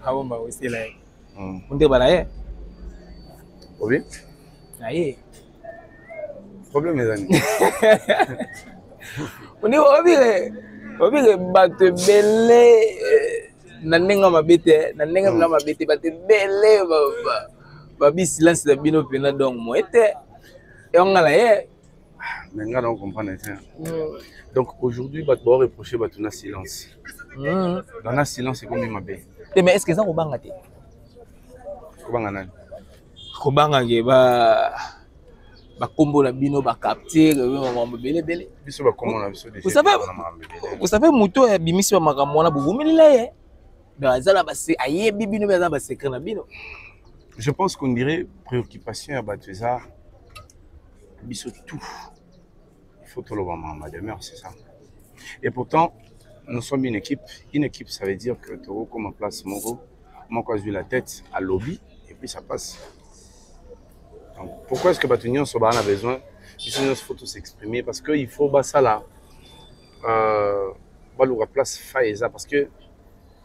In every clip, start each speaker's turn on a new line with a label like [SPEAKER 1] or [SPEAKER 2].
[SPEAKER 1] Haomba aussi là. On dit voilà.
[SPEAKER 2] Oui.
[SPEAKER 1] Aïe.
[SPEAKER 2] Problème les amis.
[SPEAKER 1] On dit obire batte belé nanenga mabete nanenga na mabete batte belé ba bi silence de bino pena donc moi était et on a là.
[SPEAKER 2] Mais on va comprendre ça. Donc aujourd'hui va devoir reprocher batuna silence. Dans le silence c'est comme il m'a bé.
[SPEAKER 1] Mais est-ce que ça obanga té?
[SPEAKER 2] Obanga nani?
[SPEAKER 1] Obanga ke ba kombo na bino ba capter belé belé.
[SPEAKER 2] Biso ba kombo na biso déjà.
[SPEAKER 1] Vous savez muto ya bimisi ba makambo na buvumilila ye. Dans ça là ba c'est aye bibino ba ba secret na bino.
[SPEAKER 2] Je pense qu'on dirait préoccupation à Batouza. Biso tout. Il faut tout le voir ma demeure, c'est ça. Et pourtant, nous sommes une équipe. Une équipe, ça veut dire que tu as comme en place Mogo, moi quand j'ai la tête à lobby, et puis ça passe. Donc, pourquoi est-ce que Batunion Soba a besoin? Il faut tout s'exprimer parce qu'il faut ça là. La place Faïza parce que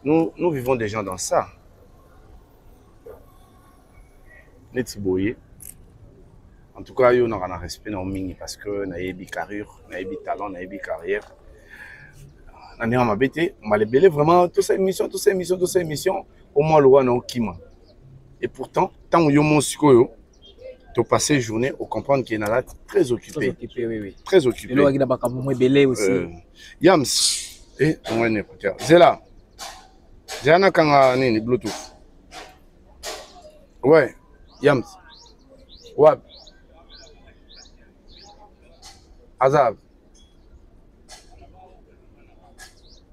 [SPEAKER 2] nous vivons déjà dans ça. Netiboye. En tout cas, on a un respect dans le parce que nous avons carrure, nous avons talent, nous avons carrière. Nous avons bêté, on a vraiment toutes ces émissions, au moins le roi n'a kima. Et pourtant, tant que nous avons tu passes une journée, on comprend qu'il est très occupé. Très occupé.
[SPEAKER 1] Et là, il y a aussi.
[SPEAKER 2] Yams, et on a un écouteur. Zéla, j'ai un canal Bluetooth. Ouais, Yams. Ouais. Azab.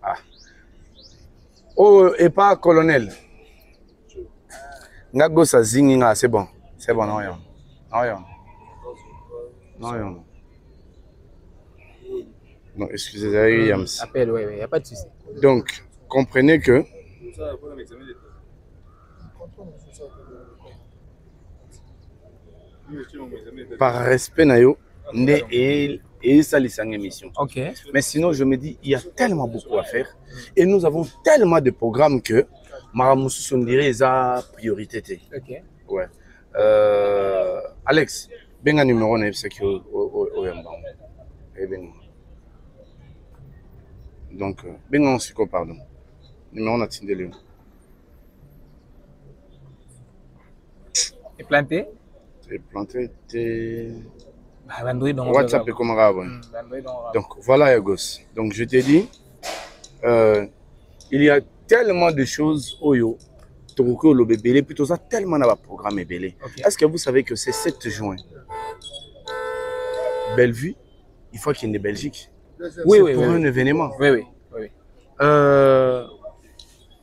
[SPEAKER 2] Ah. Oh, et pas colonel. Ngago sa zinginga, c'est bon. C'est bon, non, non. Non, excusez-moi, Yams.
[SPEAKER 1] Appel, oui, il n'y a pas de souci.
[SPEAKER 2] Donc, comprenez que. Par respect, Nayo, et ça, les émissions.
[SPEAKER 1] Ok.
[SPEAKER 2] Mais sinon, je me dis, il y a tellement beaucoup à faire. Et nous avons tellement de programmes que Maramoussou, on dirait, c'est priorité.
[SPEAKER 1] Ok.
[SPEAKER 2] Ouais. Alex, ben un numéro, on a donc, ben on s'y pardon. Numéro, on a tindé le.
[SPEAKER 1] Et planté?
[SPEAKER 2] Et planté, t'es.
[SPEAKER 1] WhatsApp
[SPEAKER 2] est comme un donc voilà Yagos. Donc je t'ai dit, il y a tellement de choses Oyo, Toruko le bébé, plutôt ça tellement dans le programme bébé. Est-ce que vous savez que c'est 7 juin? Bellevue, il faut qu'il y ait une Belgique.
[SPEAKER 1] Oui,
[SPEAKER 2] pour un événement.
[SPEAKER 1] Oui.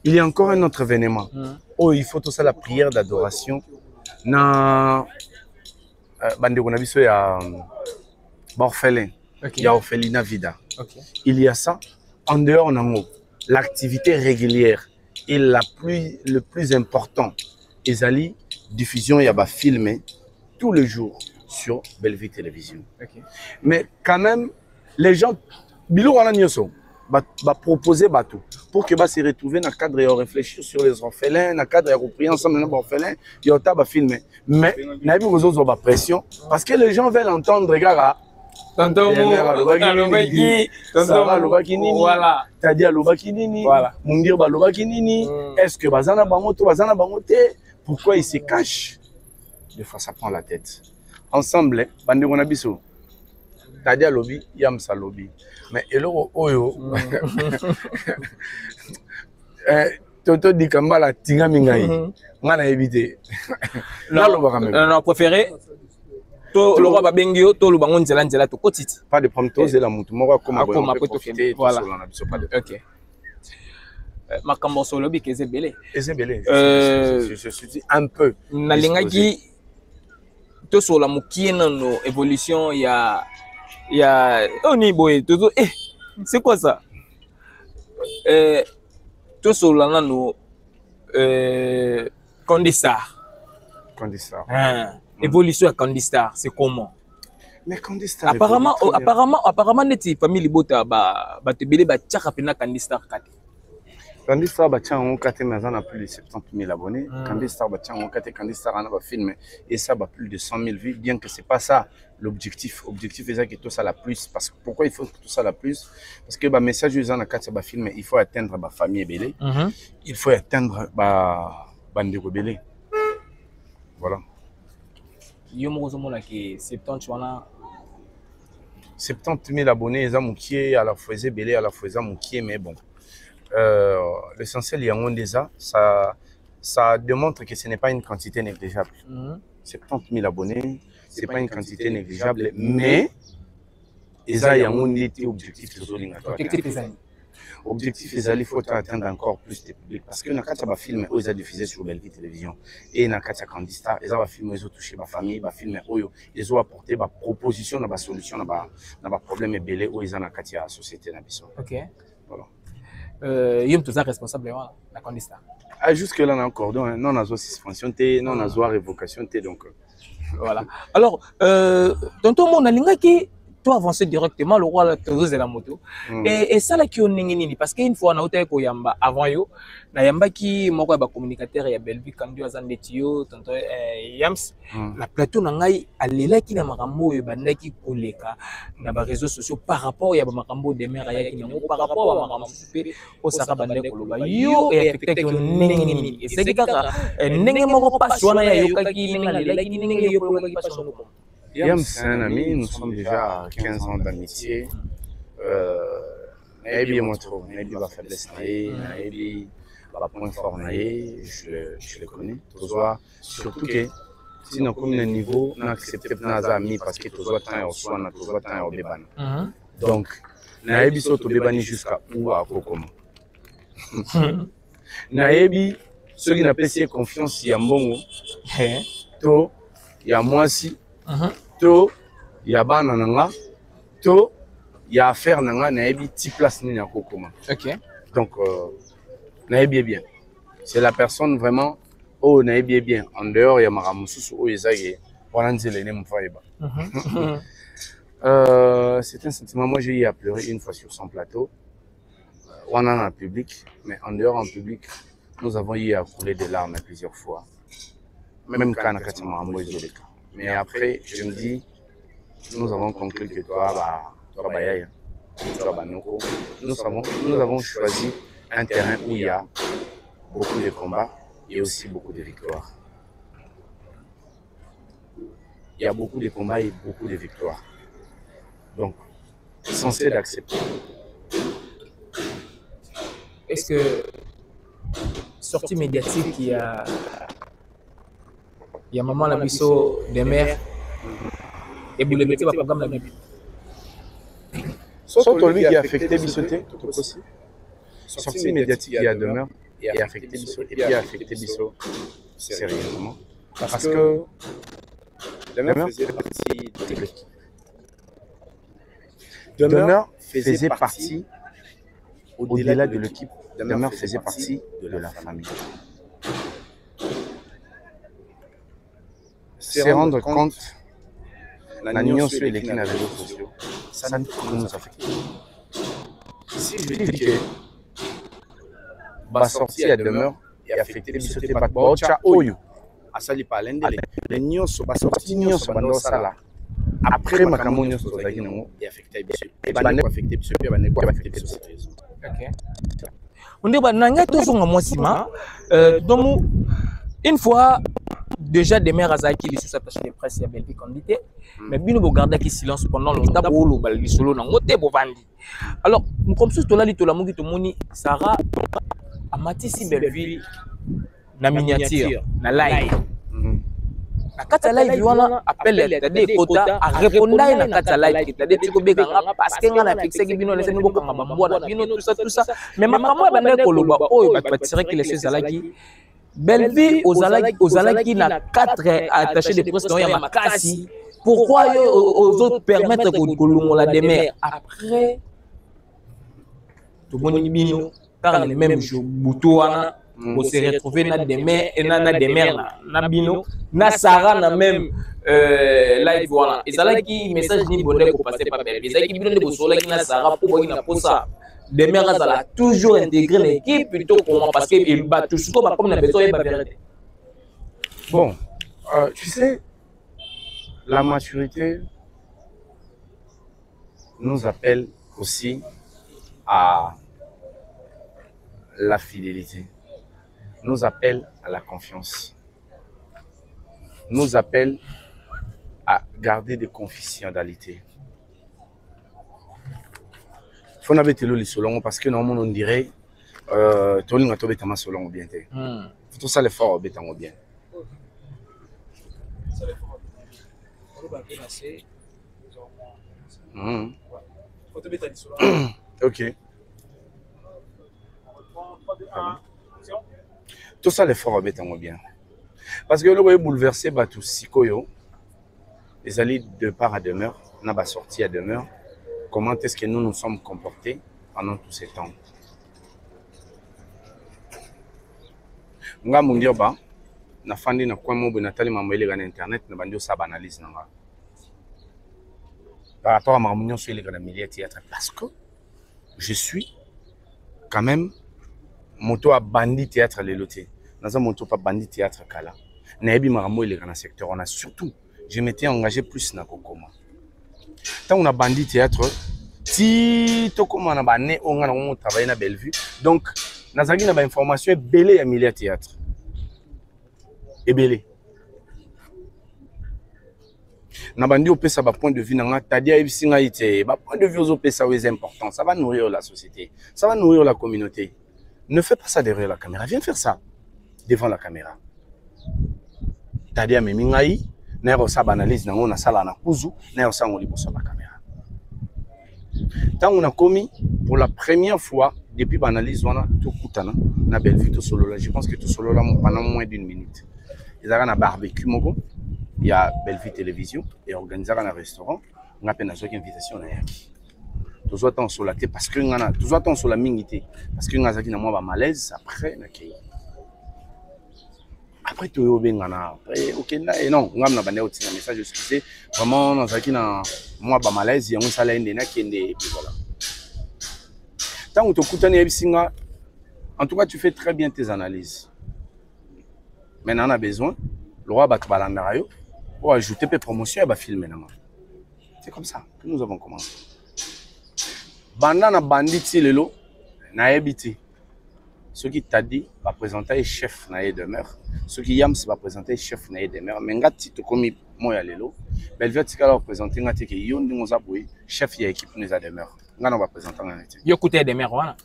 [SPEAKER 2] Il y a encore un autre événement. Oh, il faut tout ça la prière d'adoration. Na bande on a vu ça il y a orphelin, il y a orphelinat vida. Il y a ça en dehors en l'activité régulière et le plus important ezali diffusion il y a filmé tous les jours sur Bellevue Télévision. Mais quand même les gens bilo wana nyoso va proposer bateau pour que va se retrouver dans le cadre et réfléchir sur les orphelins, dans le cadre et prier ensemble les orphelins, il y a pas filmer. Mais il y a une pression parce que les gens veulent entendre regarde.
[SPEAKER 1] Tonton Lobaki,
[SPEAKER 2] voilà. C'est-à-dire Lobaki nini, Mundir ba Lobaki nini. Est-ce que bazana bangoto, pourquoi ils se cachent? Des fois ça prend la tête. Ensemble, bande on a biso. C'est-à-dire lobby, yamsa lobby. Mais eloro oyo toto di kambala tinga mingai ngana éviter
[SPEAKER 1] non préféré to le roi babengio to lu bango nzela nzela to kotiti
[SPEAKER 2] pas de problème to zela mutu moko comme
[SPEAKER 1] voilà OK makambo so lobby ke ezebele
[SPEAKER 2] je suis dit un peu
[SPEAKER 1] nalingaki to so la mukina no évolution ya oni boy toto c'est quoi ça to so la nano Condistar évolution à Condistar c'est comment?
[SPEAKER 2] Mais Condistar
[SPEAKER 1] apparemment neti famille bota ba te belé ba tchaka pena Condistar kati
[SPEAKER 2] Candy Star Bachan, on a plus de 70 000 abonnés. Candy Star Bachan, on a Candy Star a film et ça va plus de 100 000 vues, bien que c'est pas ça l'objectif. L'objectif est ça que tout ça la plus. Parce que pourquoi il faut que tout ça la plus? Parce que le message que on a quatre film, il faut atteindre ma famille belé. Il faut atteindre ma bande rebelle. Voilà.
[SPEAKER 1] Yo mo zo mona ke 70 wana
[SPEAKER 2] 70 000 abonnés, ils ont à la fois belé, à la fois mais bon. L'essentiel, il y a un déjà, ça démontre que ce n'est pas une quantité négligeable. 70 000 abonnés, ce n'est pas une quantité négligeable, mais il y a un objectif. Objectif, il faut atteindre encore plus de public. Parce que dans le film, ils ont diffusé sur Belle-Vie Télévision. Et dans le Candy Star, ils ont filmé, ils ont touché ma famille, ils ont apporté des propositions, des solutions, des problèmes belés où ils ont dans la société.
[SPEAKER 1] Ok.
[SPEAKER 2] Voilà.
[SPEAKER 1] Yom tous responsable de la Candy Star.
[SPEAKER 2] Jusque là, on a un cordon, non, on a suspension, non, on a révocation, donc.
[SPEAKER 1] Voilà. Alors, tonton, on a l'ingaki. Avancer directement le roi de la moto et ça là qui on ningini parce qu'une fois on a été ko yamba avant yo na yamba qui moko ba communicateur ya Belle-Vie quand dio azandetio tonto yams la plateau na ngai alela ki na makambo yo bandaki koleka na ba réseaux sociaux par rapport ya ba makambo de mère ya ki par rapport à makambo pe o saka bandaki koloba yo et affecté ki ningini et c'est kaka ndenge moko pas wana ya yo kaki ninga lela ki ninga yo ko pas wana.
[SPEAKER 2] Yam, c'est un ami, nous sommes déjà à 15 ans d'amitié. Naïbi est mon trop, Naïbi va faiblesse, Naïbi va point fort, je le connais. Surtout que si nous sommes à un niveau, nous acceptons nos amis parce que tous les temps, on soit dans tous les temps, on béban. Donc, Naïbi saute au bébani jusqu'à où à Kokoma. Naïbi, ceux qui n'ont pas si confiance, il y a Mbongo, il y a moi aussi. To ya bana nanga to ya affaire nanga na ebi ti place ni na kokoma.
[SPEAKER 1] OK.
[SPEAKER 2] Donc na ebi bien. C'est la personne vraiment oh na ebi bien en dehors ya maramususu o ezage wana nzele ne mfaiba. C'est un sentiment, moi j'ai eu à pleurer une fois sur son plateau. On en a en public, mais en dehors en public, nous avons eu à couler des larmes plusieurs fois. Même quand on a fait un mais après, je me dis, nous avons conclu que nous avons choisi un terrain où il y a beaucoup de combats et aussi beaucoup de victoires. Il y a beaucoup de combats et beaucoup de victoires. Donc, censé d'accepter.
[SPEAKER 1] Est-ce que sortie médiatique, il y a maman la biseau des mères et vous le mettez au programme la Bible.
[SPEAKER 2] Sauf lui qui a affecté Bissoté, tout aussi. Sortie médiatique qui a demeure et affecté Bissot et puis affecté Bissot sérieusement. Parce que Demeure faisait partie de l'équipe. Demeure faisait partie, au-delà de l'équipe, Demeure faisait partie de la famille. Se rendre compte, la nuance sur les réseaux sociaux, ça ne peut nous affecter. Si je dis que ma sortie à Demeure est affectée, c'est que je Baocha Oyo, à Sali Palende, les nuans sont sortis, nuans sont dans ça. Après ma camogne sur la guine, est affectée, et banné affecté, et banné affecté.
[SPEAKER 1] Ok. On dit, nanga tous on a moi sima, donc une fois. Déjà des mères Azaki les sous-attachés de presse à Belle-Vie candidaté mais bien nous garder qui silence pendant longtemps pour le bal solo na ngote pour vendre. Alors nous comme ça tout là tout la mongi to moni Sarah a matisi Belle-Vie na miniature na live na kata live wana appelle tade kota a répondre na kata live tade tiko beka parce que ngana fixe ki bino lese ngo kama bambwa bino tout ça mais makamwa bande ko loba oyo ba tirer que les choses Azaki Belle-Vie aux Alaki n'a 4 attachés de presse dans Yamakasi. Pourquoi aux autres permettre que la démère après tout le monde bino car les mêmes jours Boutouana on s'est retrouvé na démère et na démère na bino na Sarah na même live voilà et Alaki message ni bonne ko passer pas Belle-Vie Alaki bino de bosola ki na Sarah pour boy na posa Demer a toujours intégré l'équipe plutôt comment parce qu'il bat tout ce qu'on va comme la besoin de vérité.
[SPEAKER 2] Bon, tu sais, la maturité nous appelle aussi à la fidélité, nous appelle à la confiance, nous appelle à garder des confidentialités. Il faut n'avoir le solon parce que normalement on dirait tout le monde a été solon bien. Tout ça l'effort est bien. Ok. Tout ça l'effort est bien. Parce que le bouleversé tout sikoyo, les alliés de part à demeure, n'a pas sorti à demeure. Comment est-ce que nous nous sommes comportés pendant tous ces temps? Nga mundir ba na fandi na kwa mobo na tali mamwele ga internet na bandio sa analyse na nga. Par rapport à ma réunion sur les grands milliers théâtre parce que je suis quand même moto à bandit théâtre les lotés. Dans un moto pas bandit théâtre kala. Na ebi marambo les grands secteurs on a surtout je m'étais engagé plus na kokoma. Tant on a bandit théâtre si to comme on a bané on a travaillé na Bellevue donc nazaki na ba information belé à milliers théâtre et belé na bandi opesa ba point de vue nanga tadia ebisinga ite ba point de vue opesa est important, ça va nourrir la société, ça va nourrir la communauté. Ne fais pas ça derrière la caméra, viens faire ça devant la caméra. Tadia memingai na ro sa analyse nango na sala na kuzu na yo sango liboso ba caméra. Tant on a commis pour la première fois depuis l'analyse on a tout kutana na Bellevue tout solo là, je pense que tout solo là pendant moins d'une minute. Ils avaient un barbecue moko. Il y a Bellevue Télévision et organisé un restaurant. On a peine à une invitation. Tous autant sur la tête parce que on a tous autant sur la mingité parce que on a zaki na moi malaise après na kei. Après tout au bengana après OK et non on a na bande aussi un message excusé vraiment on a zaki na moi ba malaise et on sala ende na kende et puis voilà. Tant on te kutani ebisinga en tout cas tu fais très bien tes analyses. Maintenant on a besoin le roi bat balandarayo pour ajouter des promotions et bah filmer. C'est comme ça que nous avons commencé. Banda na banditi lelo na ebiti. Ce qui t'a dit va présenter chef na demeure. Ce qui yam va présenter chef na demeure. Mais ngati to komi moya lelo. Bellevue tika la présenter ngati ke yondi ngoza boy chef ya équipe nous a demeure. Ngana va présenter ngati.
[SPEAKER 1] Yo kuté demeure wana.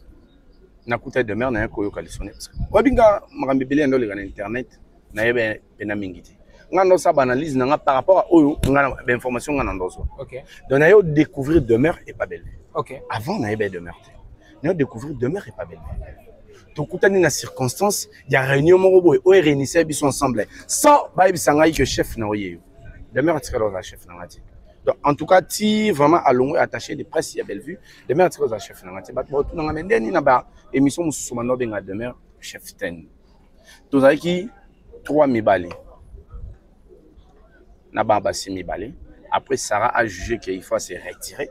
[SPEAKER 2] Na kuté demeure na ko yo kalisonné parce que wabinga makambi bele ndo le na internet na yebe pena mingiti. Ngano sa analyse nga par rapport à oyo ngana information ngana ndozo. OK. Donc na yo découvrir demeure et pas belle. OK. Avant na yebe demeure. Na découvrir demeure et pas belle. To kutani na circonstance il y a réunion moko boy o réunissait biso ensemble sans ba bisanga que chef na oyeyo. Demeure tikalo za chef na ngati. Donc en tout cas ti vraiment alongo attaché de presse ya Bellevue demeure tikalo za chef na ngati. Ba to na mendeni na ba émission mususu no benga demeure chef 10. To za ki 3 mibale. Après, Sarah a jugé qu'il faut se retirer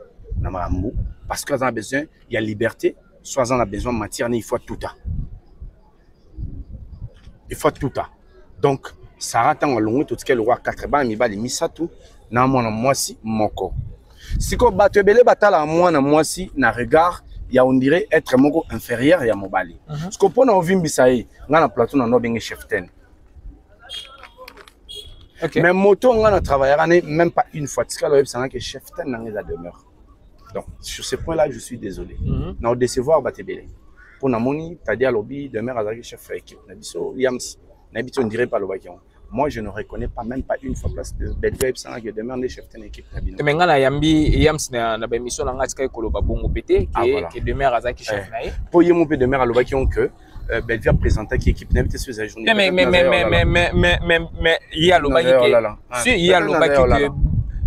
[SPEAKER 2] parce qu'on a besoin, il y a liberté, soit on a besoin de matière, il faut tout ça. Il faut tout ça. Donc, Sarah a longué tout ce qu'elle a 80 mibali, mis ça tout, na moi si moko. Si on bat belé batala moi na moi si na regard, il y a on dirait être moko inférieur ya mobali. Ce qu'on peut na ovimbi ça y, on a plateau na no bengi chef 10. Okay. Mais moto on a travaillé même pas une fois. C'est que chef ten dans les demeure. Donc sur ce point-là, je suis désolé. Na décevoir batebele. Pour na moni, t'as dit à lobby demeure avec chef équipe. Na biso yams, na biso on dirait pas le bakion. Moi je ne reconnais pas même pas une fois place de Bellevue sans que demeure des chef ten équipe na bino. Mais ngana yambi yams na ba mission na ngati kolo ba bongo pété que demeure avec chef na ye. Pour yemo pe demeure le bakion que Bellevue a présenté qui équipe n'invite sur sa journée. Mais il y a le bac si il y a le bac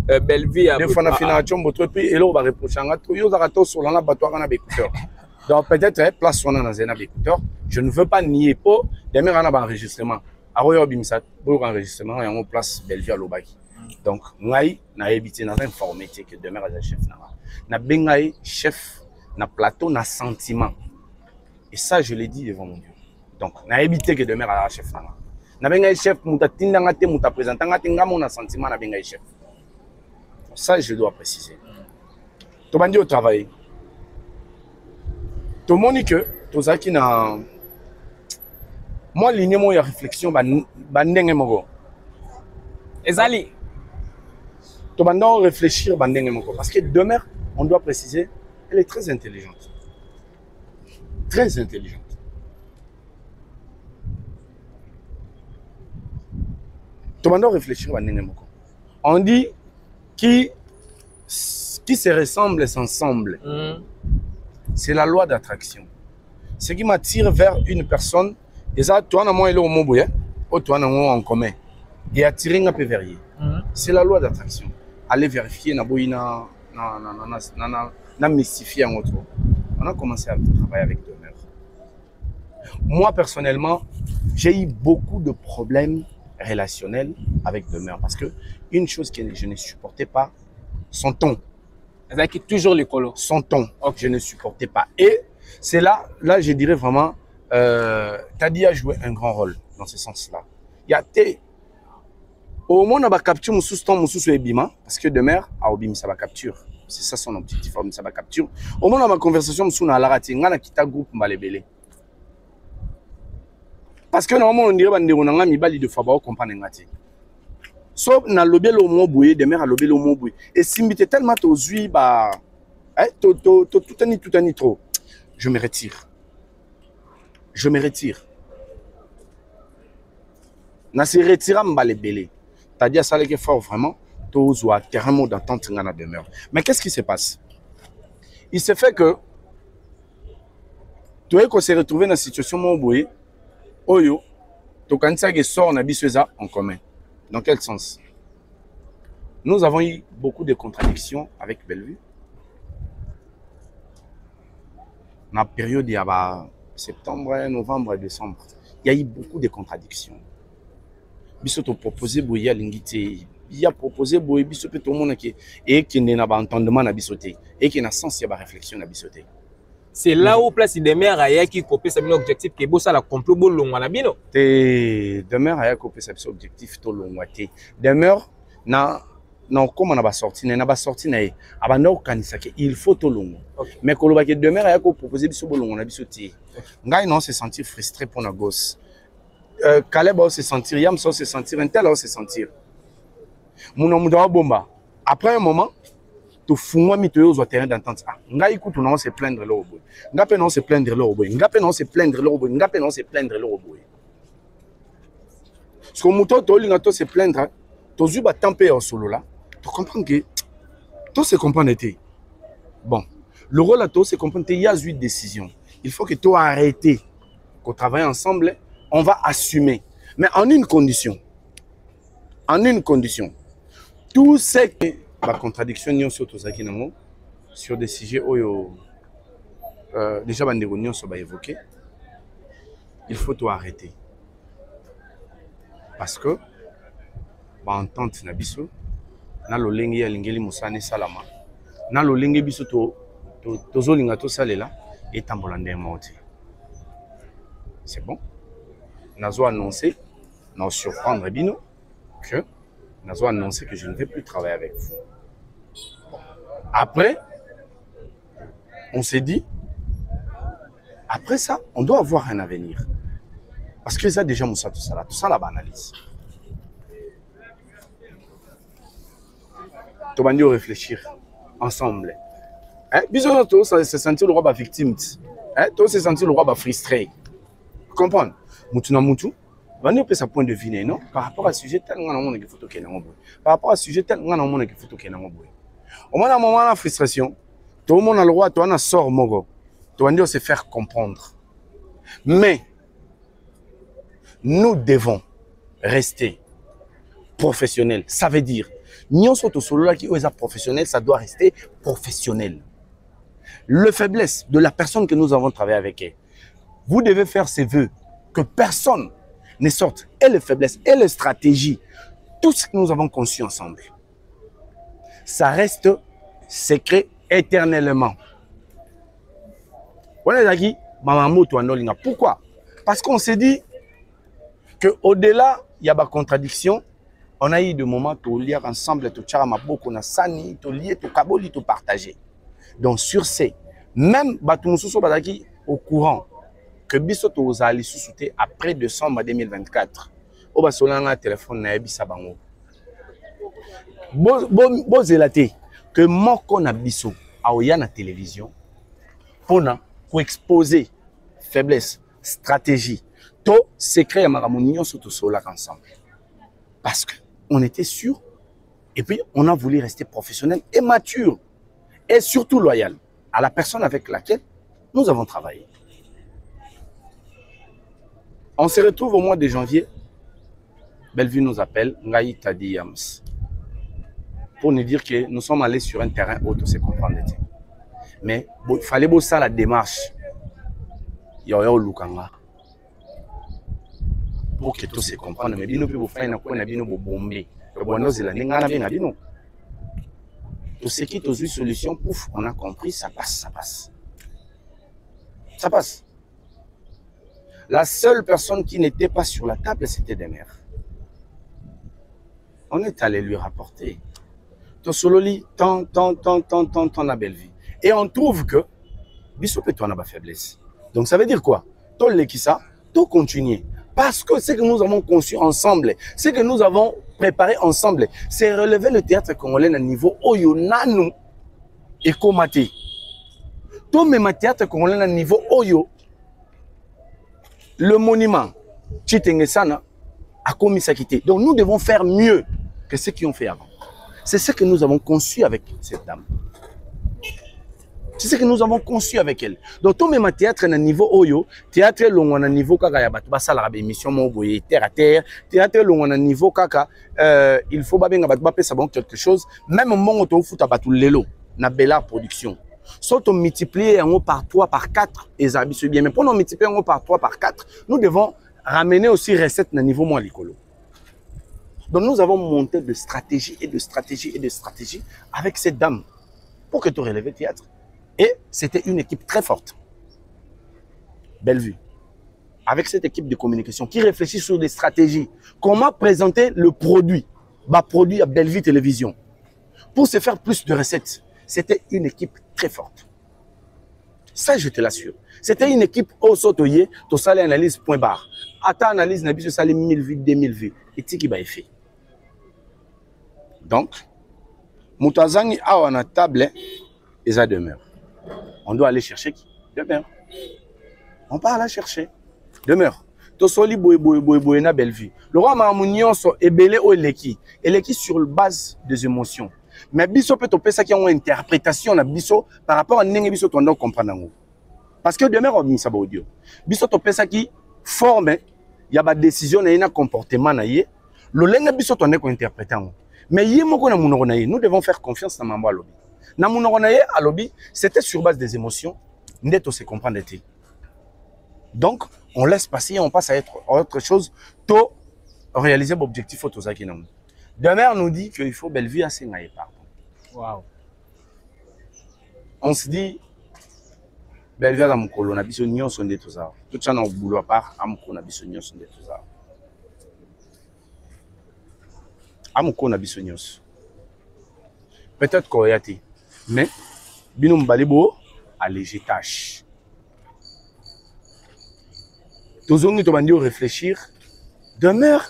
[SPEAKER 2] que Bellevue a. Des fois on a fini à Chombo et puis et là on va reprocher un gars yo zakato sur la bateau on a écouteur. Donc peut-être place on a dans un écouteur. Je ne veux pas nier pas demain on a enregistrement. Aroyo bimisa pour enregistrement et on place Bellevue à l'obaki. Donc ngai na habité dans informé que demain à chef na. Na bengai chef na plateau, na sentiment. Et ça, je l'ai dit devant mon Dieu. Donc, na évité que demain à la chef. Na benga chef, mouta tindangate, mouta présentangate, ngamo na sentiment na benga chef. Ça, je dois préciser. To bandi au travail. To monique, to zaki na. Moi, ligne moi, il y a réflexion, bandenge mogo.
[SPEAKER 1] Ezali.
[SPEAKER 2] To bandi réfléchir, bandenge mogo. Parce que demain, on doit préciser, elle est très intelligente. Très intelligente. To bandi réfléchir, bandenge mogo. On dit qui se ressemble s'ensemble. C'est la loi d'attraction. Ce qui m'attire vers une personne, et ça, toi, moi, il est au mobile, ou toi, en commun. Et attirer un peu vers lui. C'est la loi d'attraction. Aller vérifier, na mystifier en autre. On a commencé à travailler avec Demeure. Moi, personnellement, j'ai eu beaucoup de problèmes relationnels avec Demeure. Parce que une chose que je ne supportais pas, son ton.
[SPEAKER 1] C'est toujours les colos.
[SPEAKER 2] Son ton, je ne supportais pas. Et c'est là, je dirais vraiment, Tadi a joué un grand rôle dans ce sens-là. Il y a au moins on a capturé mon sous-ton, mon sous-ebima, parce que Demeure a obimi ça va capture. C'est ça son objectif, ça va capture. Au moins on a ma conversation, on a la raté, on a quitté groupe Mbalebele. Parce que normalement on dirait qu'on a mis bali de fois pour comprendre ngati. Sauf na lobby le mot boué, Demeure a lobby le mot boué. Et si m'était tellement aux huit bah, tout un trop. Je me retire. Je me retire. Na se retira Mbalebele. C'est-à-dire ça qui est fort vraiment. Tous ou à terrain d'attente dans la demeure. Mais qu'est-ce qui se passe? Il se fait que tu es qu'on s'est retrouvé dans la situation où boué, oyo, tu quand ça qui sort na bisouza en commun. Dans quel sens? Nous avons eu beaucoup de contradictions avec Bellevue. Dans la période, il y a septembre, novembre, décembre, il y a eu beaucoup de contradictions. Bissoto proposé Boya Lingité. Il a proposé Boya Bissoto tout le monde qui n'a pas entendement à Bissoté et qui n'a sens à réflexion à Bissoté.
[SPEAKER 1] C'est là où place Demeure a qui copie sa objectif qui est beau ça la complot beau long à bino.
[SPEAKER 2] Demeure a copié sa objectif tout long à Demeure non comme on a pas sorti n'a pas sorti n'a abandon kanisa il faut tout long. Mais quand le Demeure a proposé Bissoto long à Bissoté. Ngai non se sentir frustré pour la gosse. Caleb va se sentir, Yam va se sentir, un tel va se sentir. Mon homme doit bomba. Après un moment, tu fous moi mi tu es au terrain d'entente. Nga écoute non se plaindre là au bout. Nga pe non se plaindre là au bout. Nga pe non se plaindre là au bout. Nga pe non se plaindre là au bout. Parce que mon to linga to se plaindre, to zuba tempé au solo là. Tu comprends que tout se comprend été. Bon, le rôle à toi c'est comprendre il y a 8 décisions. Il faut que tu arrêtes qu'on travaille ensemble. On va assumer. Mais en une condition. En une condition. Tout ce que la contradiction sur des sujets déjà on va évoquer, il faut tout arrêter. Parce que entente na biso na lolengi ya lingeli musane salama na lolengi biso to zolinga to salela etambola ndemo te. C'est bon? Nous avons annoncé, nous surprendre Bino, que nous avons annoncé que je ne vais plus travailler avec vous. Bon. Après, on s'est dit, après ça, on doit avoir un avenir. Parce que ça déjà, tout ça la banalise. Tu vas nous réfléchir ensemble. Bisous, tu vas se sentir le roi victime. Tu vas se sentir le roi frustré. Comprendre? Mutuna mutu, va nous sa point de vue non par rapport à sujet tel on a mon photo qui est dans par rapport à sujet tel on a mon photo qui est dans au moins à un moment la frustration tout le monde a le droit toi on sort mogo toi on doit se faire comprendre mais nous devons rester professionnels. Ça veut dire nous sommes solo là qui est professionnel, ça doit rester professionnel. Le faiblesse de la personne que nous avons travaillé avec elle, vous devez faire ses vœux que personne ne sorte et les faiblesses et les stratégies, tout ce que nous avons conçu ensemble. Ça reste secret éternellement. On a dit, pourquoi? Parce qu'on s'est dit qu'au-delà, il y a des contradictions. On a eu des moments où lire ensemble, tout beaucoup, on a sani, tout lier, tout kaboli, tout partager. Donc sur ces, même Batumususo Badaki au courant que Bisoto aux alliés sous-souté après décembre 2024, au Basolanga téléphone na Ebi Sabango. Bo zélate que moko na biso aoya na télévision pour exposer faiblesse, stratégie, tout secret à Maramounion surtout sola ensemble. Parce qu'on était sûr et puis on a voulu rester professionnel et mature et surtout loyal à la personne avec laquelle nous avons travaillé. On se retrouve au mois de janvier. Bellevue nous appelle, Ngaï Tadi Yams, pour nous dire que nous sommes allés sur un terrain où tout se comprendre. Mais il fallait bosser la démarche. Yoyo Lukanga. Pour que tout se comprenne. Mais nous pouvons faire une bombe. Tout ce qui est aux solutions, pouf, on a compris, ça passe, ça passe. Ça passe. La seule personne qui n'était pas sur la table, c'était des mères. On est allé lui rapporter. Tosololi, tant à Bellevue. Et on trouve que Bissopé, n'a pas faiblesse. Donc ça veut dire quoi? Tout le qui ça, tout continuer. Parce que ce que nous avons conçu ensemble, ce que nous avons préparé ensemble, c'est relever le théâtre congolais à un niveau Oyo-Nanu et Komate. Tout même théâtre congolais à un niveau Oyo, le monument Chitengesana a commis sa quitté. Donc nous devons faire mieux que ce qu'ils ont fait avant. C'est ce que nous avons conçu avec cette dame. C'est ce que nous avons conçu avec elle. Donc, tout même théâtre à un niveau Oyo, théâtre long à un niveau kaka ya batu basala la émission moboye terre à terre, théâtre long à un niveau kaka il faut ba benga batu ba pesa bon quelque chose, même au moment où tu fout à batu lelo na bella production. Soit on multiplie en haut par 3 par 4 et ça c'est bien mais pour nous multiplier en haut par 3 par 4, nous devons ramener aussi recette à un niveau moins l'écolo. Donc nous avons monté de stratégie et de stratégie et de stratégie avec cette dame pour que tu relèves le théâtre. Et c'était une équipe très forte. Bellevue. Avec cette équipe de communication qui réfléchit sur des stratégies. Comment présenter le produit, produit à Bellevue Télévision. Pour se faire plus de recettes. C'était une équipe très forte. Ça, je te l'assure. C'était une équipe au sotoyer, tu salé analyse point barre. À ta analyse, n'a pas salé 1000 vues, 2000 vues. Et tu qui va fait. Donc, Moutazangi a on a table et ça demeure. On doit aller chercher qui? Demeure. On part la chercher. Demeure. Tosoli boy na Bellevue. Le roi Mamounion sont ébélés au Eleki. Eleki sur base des émotions. Mais biso peut topé ça qui ont une interprétation na biso par rapport à n'engue biso tu dois comprendre. Parce que demeure on mis ça audio. Biso topé ça qui forme, il y a des décisions et un comportement na yé. Le lengue biso tu dois interpréter. Mais yé moko na munoko na yé. Nous devons faire confiance dans Mambo Alobi. Na munoko na yé Alobi, c'était sur base des émotions. N'était se comprendre. Donc, on laisse passer, on passe à autre chose. Tout réaliser l'objectif autosaki. Demeure nous dit qu'il faut Bellevue à Sengaye, pardon.
[SPEAKER 1] Wow.
[SPEAKER 2] On se dit, Bellevue à Mukolo, on a besoin de son de tout ça. Tout ça, on a boulot à part, Amukolo, on a besoin de son de tout ça. Amukolo, on a besoin de son. Peut-être qu'on y a été. Mais, Binoum Balibo, alléger tâche. Tous les gens qui réfléchir, demeure,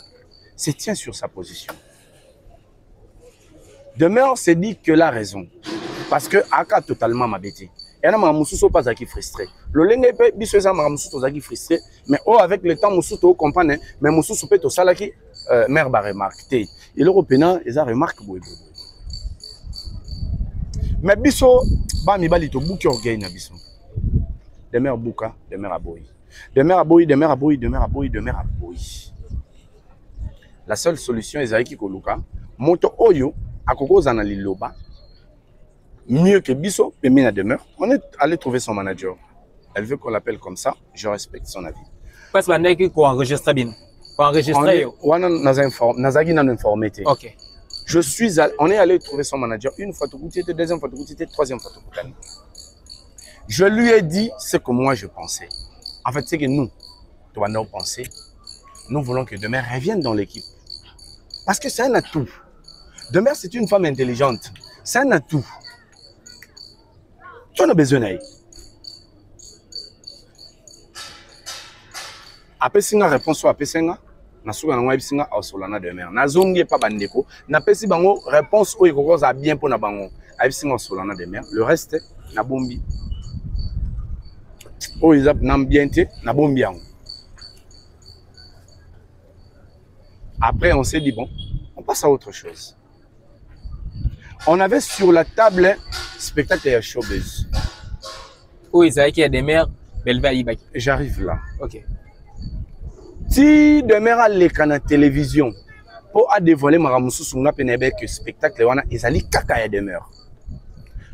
[SPEAKER 2] se tient sur sa position. Demeure, se dit que la raison. Parce que Aka totalement m'a bêté. Et là, Mamoussou pas qui frustré. Le lengue peut biso ça Mamoussou qui frustré, mais oh avec le temps Moussou to comprendre, mais Moussou peut to sala qui mère ba remarqué. Et l'européen, ils a remarqué boy. Mais biso ba mi bali to bouki orgueil na biso. Demeure bouka, demeure aboy. Demeure aboy, demeure aboy, demeure aboy, demeure aboy. La seule solution est Zaiki Koluka. Moto Oyo, à Koko Zanali Loba, mieux que Bisso, mais Mina demeure. On est allé trouver son manager. Elle veut qu'on l'appelle comme ça. Je respecte son avis.
[SPEAKER 1] Parce qu'on enregistre bien. On enregistre.
[SPEAKER 2] Ok. On est allé trouver son manager une fois, deuxième fois, troisième fois. Je lui ai dit ce que moi je pensais. En fait, c'est que nous, nous voulons que Demer revienne dans l'équipe. Parce que c'est un atout. Demer, c'est une femme intelligente. C'est un atout. Tu en as besoin d'elle. Après, si on réponse à Pessenga, na souka na ngwa bisinga au solana Demer. Na zongi pa bandeko. Na pesi bango réponse o ikoko za bien pour na bango. Abisinga au solana Demer. Le reste na bombi. O izap na ambiente na bombi yango. Après, on s'est dit, bon, on passe à autre chose. On avait sur la table spectacle et showbiz.
[SPEAKER 1] Oui, c'est vrai qu'il y a des mères, Belva Ibaki.
[SPEAKER 2] J'arrive là.
[SPEAKER 1] Ok.
[SPEAKER 2] Si Demer a les canaux télévision pour dévoiler ma ramoussou sur la pénébé que spectacle, ils allaient caca et Demer.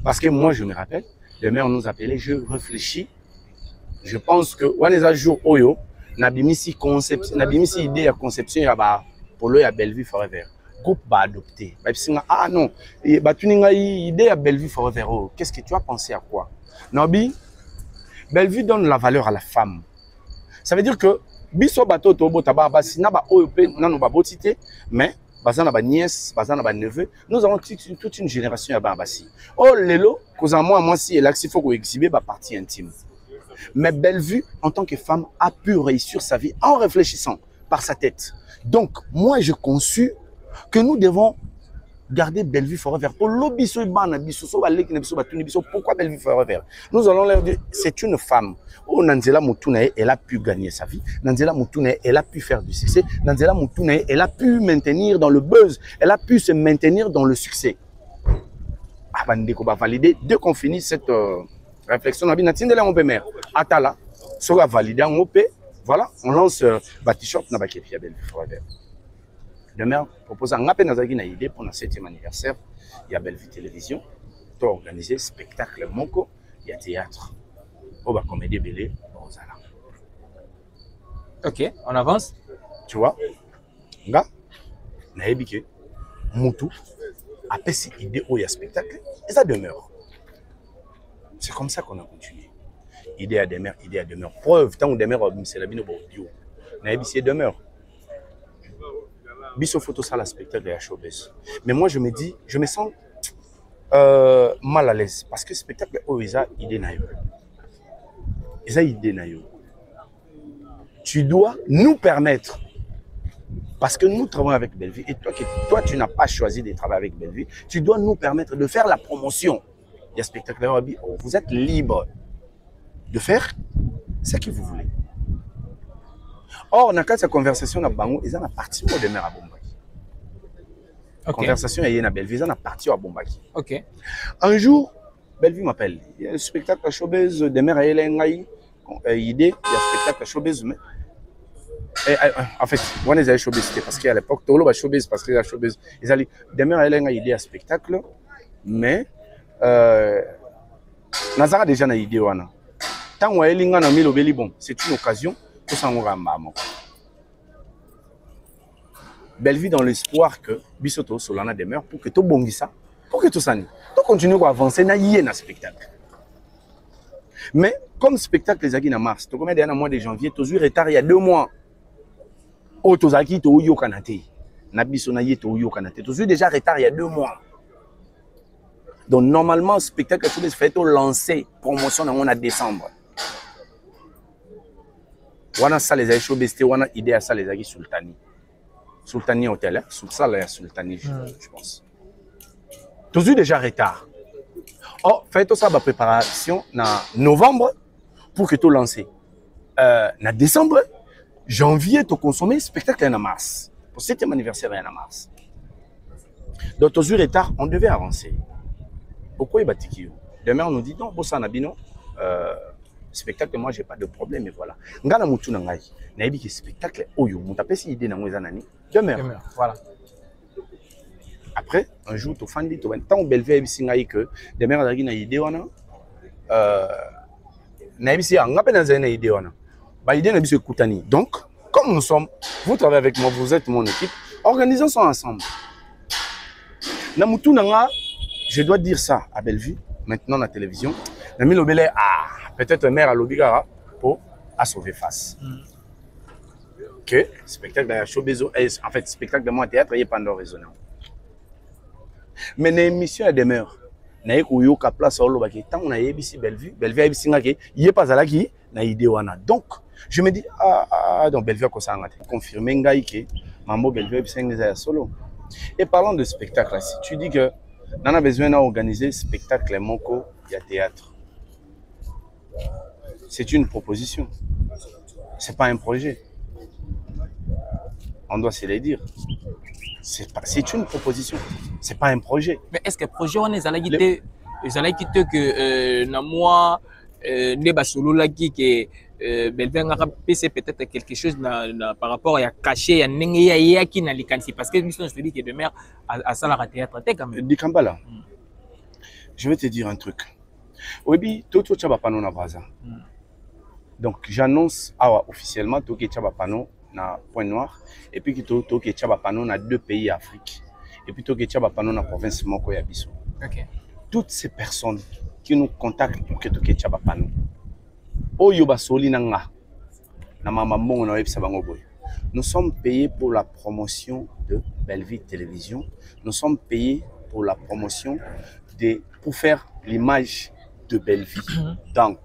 [SPEAKER 2] Parce que moi, je me rappelle, Demer nous appelait, je réfléchis. Je pense que, on est à jour, oyo, n'abimisi conception, n'abimisi idée à conception, pour lui, à Bellevue Forever. Groupe va adopter. Ah non, tu n'as idée à Bellevue Forever. Qu'est-ce que tu as pensé à quoi? Nabi, Bellevue donne la valeur à la femme. Ça veut dire que, biso bato to bota ba basina ba oyope nano ba botité, mais bazana ba nièce, bazana ba neveu, nous avons toute une génération à Barbassi. Oh lelo, cause moi si elle il faut qu'on exhiber ba partie intime. Mais Bellevue, en tant que femme, a pu réussir sa vie en réfléchissant par sa tête. Donc, moi, je conçus que nous devons garder Bellevue Forever. Pourquoi Bellevue Forever? Nous allons leur dire, c'est une femme. Oh, Nanzela Moutoune, elle a pu gagner sa vie. Nanzela Moutoune, elle a pu faire du succès. Nanzela Moutoune, elle a pu maintenir dans le buzz. Elle a pu se maintenir dans le succès. Ah, on va valider. Dès qu'on finit cette réflexion, on va dire, on peut mère. Atala, sera validé en OP. Voilà, on lance Batishop na Bakepi à Bellevue Forever. Demain, propose un appel dans une idée pour notre 7e anniversaire. Il y a Bellevue Télévision. Tu as organisé spectacle Moko. Il y a théâtre. On va comédie Bélé.
[SPEAKER 1] Ok, on avance.
[SPEAKER 2] Tu vois, nga, naebike, Moutou, après cette idée où il y a spectacle, et ça demeure. C'est comme ça qu'on a continué. Idée à demeure, idée à demeure. Preuve, tant qu'on demeure, c'est la bino audio. Naebisi demeure. Biso photo ça la spectacle et à showbiz. Mais moi je me dis, je me sens mal à l'aise parce que spectacle oh ils a idée nayo. Ils a idée nayo. Tu dois nous permettre parce que nous travaillons avec Bellevue et toi tu n'as pas choisi de travailler avec Bellevue, tu dois nous permettre de faire la promotion. Il y a spectacle vous êtes libre de faire ce que vous voulez. Or, dans cette conversation, ils ont parti de mer à Bombaki. Okay. Conversation, il y a une Bellevue, ils ont parti à Bombaki.
[SPEAKER 1] Ok.
[SPEAKER 2] Un jour, Bellevue m'appelle. Il y a un spectacle à showbiz de mer à Elengaï. Idée, il y a un spectacle à showbiz. En fait, on est à showbiz parce qu'à l'époque, tout le monde showbiz parce qu'il y a showbiz. Ils allaient de mer à Elengaï, idée à spectacle. Mais, Nazara déjà une idée. Tant qu'on a Elengaï, c'est une occasion. Bellevue dans l'espoir que Bissoto Solana demeure pour que tout bongissa, pour que tout ça, tout continue à avancer dans le spectacle. Mais comme spectacle les agis en mars, tu combien d'un mois de janvier, toujours retard il y a 2 mois. Oh tozaki to yo kanate, na biso na ye to yo kanate, toujours déjà retard il y a 2 mois. Donc normalement spectacle tout les fait au lancer promotion dans en décembre. Wana ça les a showbiz te wana idée à ça les a sultani. Sultani hôtel, sur ça là sultani je pense. Toujours déjà retard. Oh, fait tout ça ma préparation na novembre pour que tout lancer. Na décembre, janvier tu consommer spectacle en mars. Pour 7e anniversaire en mars. Donc toujours retard, on devait avancer. Pourquoi il batiki? Demain on nous dit non, bossa na bino spectacle moi j'ai pas de problème et voilà ngana mutu na ngai na yebi que spectacle oyo mutapesi idée na ngweza nani demeure
[SPEAKER 1] voilà.
[SPEAKER 2] Après un jour to fandi to tant Bellevue ebisi ngai que demeure azaki na idée wana na yebisi anga pe na zana idée wana ba idée na biso ekutani. Donc comme nous sommes, vous travaillez avec moi, vous êtes mon équipe, organisons ça ensemble. Na mutu na nga, je dois dire ça à Bellevue maintenant la télévision. Nami lobele peut-être mère à l'obigara pour à sauver face. Que spectacle de showbiz en fait spectacle de mon théâtre est pendant raisonnable. Mais l'émission elle demeure. Na yeko yo ka place au lobaki tant on a yebisi Bellevue yebisi ngaki yé pas ala ki na idée wana. Donc je me dis donc Bellevue ko ça ngati confirmer ngai que mambo Bellevue yebisi ngeza solo. Et parlant de spectacle, si tu dis que on a besoin d'organiser spectacle moko il y a théâtre. C'est une proposition. C'est pas un projet. On doit se le dire. C'est une proposition. C'est pas un projet.
[SPEAKER 1] Mais est-ce que le projet on est allé quitter que na moi ne ba solo la qui que Bellevue ngaka PC peut-être quelque chose par rapport à caché ya ndenge ya qui na likansi parce que mission je te dis que demain à ça la théâtre quand même.
[SPEAKER 2] Di Kambala. Je vais te dire un truc. Oui, toto tchaba pano na baza. Donc j'annonce officiellement toke tchaba pano na Point Noir et puis toke tchaba pano na 2 pays Afrique et puis toke tchaba pano na province moko ya biso.
[SPEAKER 1] OK.
[SPEAKER 2] Toutes ces personnes qui nous contactent pour que toke tchaba pano. Oyo basoli nanga na mama mongo na websa bango boy. Nous sommes payés pour la promotion de Bellevue Télévision. Nous sommes payés pour la promotion pour faire l'image de Bellevue. Donc,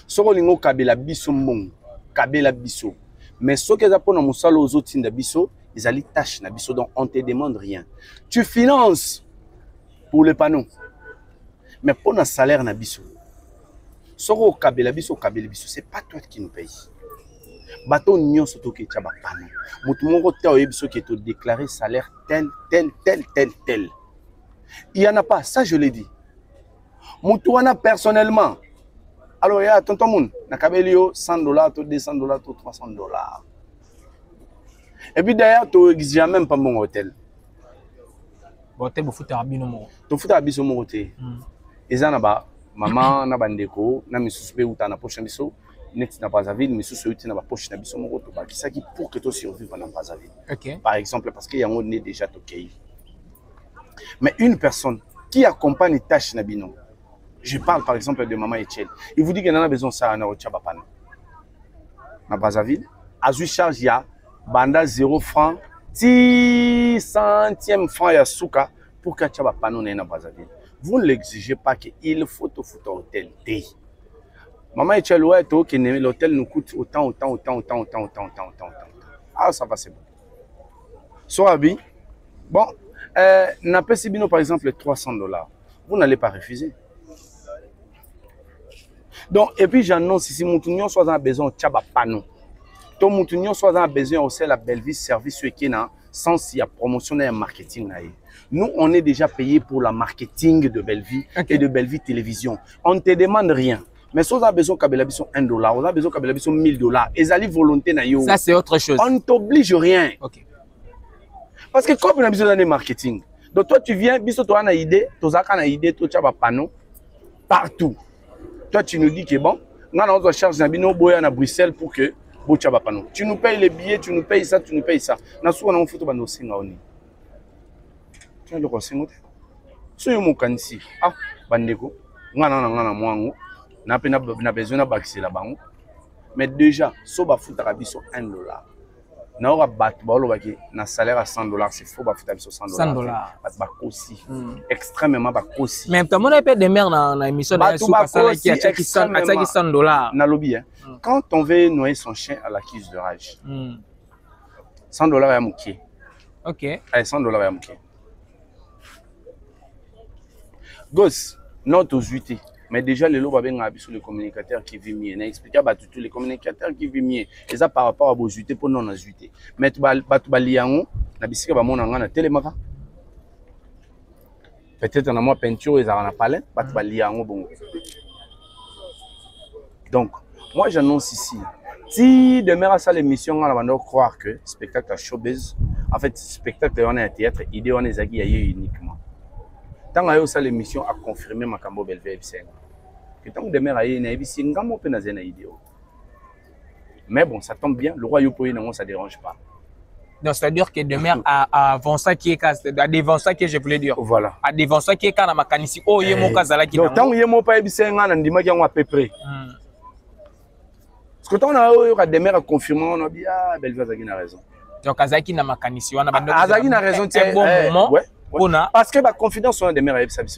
[SPEAKER 2] Sorolingo kabela biso mong, kabela biso. Mais ce que za pona musalo aux autres biso, ils allaient tâche na biso donc on te demande rien. Tu finances pour le panneau. Mais pour un salaire na biso. Soro kabela biso, c'est pas toi qui nous paye. Bateau nyon soto ke tchaba panneau. Mutu moko te oyebiso qui te déclaré salaire tel. Il y en a pas, ça je l'ai dit. Moutouana personnellement. Alors, il y a tonton moun, nakabelio $100, $200, $300. Et puis d'ailleurs, tu n'exiges même pas mon hôtel.
[SPEAKER 1] Bon, tu es foutu à bino mo.
[SPEAKER 2] Tu foutu à biso mon hôtel. Et ça, maman, na bandeko, na misuspe ou ta na poche na biso, net na Brazzaville, misuspe ou na poche na biso mon hôtel. Qui ça qui pour que tu survives dans Brazzaville.
[SPEAKER 1] OK.
[SPEAKER 2] Par exemple, parce qu'il y a un déjà toqué. Mais une personne qui accompagne les tâches na bino. Je parle par exemple de maman Etienne. Il vous dit qu'il en a besoin de ça à Tchabapano. Na Brazzaville, à lui charge, il y a banda 0 francs, 10 centièmes francs ya souka pour que Tchabapano n'ait na Brazzaville. Vous ne l'exigez pas qu'il faut tout foutre hôtel. Maman Etienne, l'hôtel nous coûte autant. Ah, ça va, c'est bon. Soabi, bon, n'a pas si bien par exemple $300. Vous n'allez pas refuser. Donc, et puis j'annonce ici, Moutounion soit en besoin de Tchabapano. Ton Moutounion soit en besoin aussi la Bellevue service qui est sans il y a promotion et marketing. Nous, on est déjà payé pour la marketing de Bellevue et de Bellevue Télévision. On ne te demande rien. Mais si on a besoin de $1, on a besoin de $1,000. Et ça, volonté.
[SPEAKER 1] Ça, c'est autre chose.
[SPEAKER 2] On ne t'oblige rien.
[SPEAKER 1] OK.
[SPEAKER 2] Parce que comme on a besoin de marketing, donc toi, tu viens, tu as une idée, tu as une idée, tu as un partout. Toi, tu nous dis que bon, on a notre charge à Bruxelles pour que tu nous payes les billets, tu nous payes ça, tu nous payes ça. On a souvent fait un singaoni. Tu as le singaoni. Si vous avez bandeko, on a besoin de baxer la banque. Mais déjà, si vous avez $1, na ora bat balo baki na salaire à $100 c'est faux ba futa biso $100 ba kosi extrêmement ba kosi
[SPEAKER 1] mais tout le monde peut demeure na émission de sous passer qui a $100
[SPEAKER 2] na lobby hein quand on veut noyer son chien à la cuisse de rage $100 ya mukie.
[SPEAKER 1] OK
[SPEAKER 2] $100 ya mukie gosse notre usuité. Mais déjà, les lots sur les communicateurs qui vivent mieux. On a expliqué à tous les communicateurs qui vivent mieux. Et ça par rapport à vos usutés pour non usutés. Mais tu vas lier peut-être dans ma peinture, ils ont pas l'air. Tu vas lier bon. Donc, moi j'annonce ici. Si demain à ça l'émission, on va croire que spectacle showbiz, en fait, spectacle on est un théâtre, idée on est uniquement. Tant que ça l'émission a confirmé ma cambo Bellevue FC. Que tant que demain à y c'est une gamme open à idée. Mais bon, ça tombe bien, le roi Yopoy non ça dérange pas.
[SPEAKER 1] Donc, c'est-à-dire que demain, à Vonsa qui est à Devonsa qui je voulais dire.
[SPEAKER 2] Voilà.
[SPEAKER 1] À Devonsa qui est quand ma canisi, oh, yé mon casala qui
[SPEAKER 2] donc, tant que yé mon pas ebisenga, nandima qui à peu près. Parce que tant on a des mères à confirmer, on a dit, ah, Bellevue a raison.
[SPEAKER 1] Donc, Azaki n'a ma canisi, on a
[SPEAKER 2] Azaki n'a raison,
[SPEAKER 1] c'est un bon moment.
[SPEAKER 2] Parce que la confiance, on a des mères à ebisenga.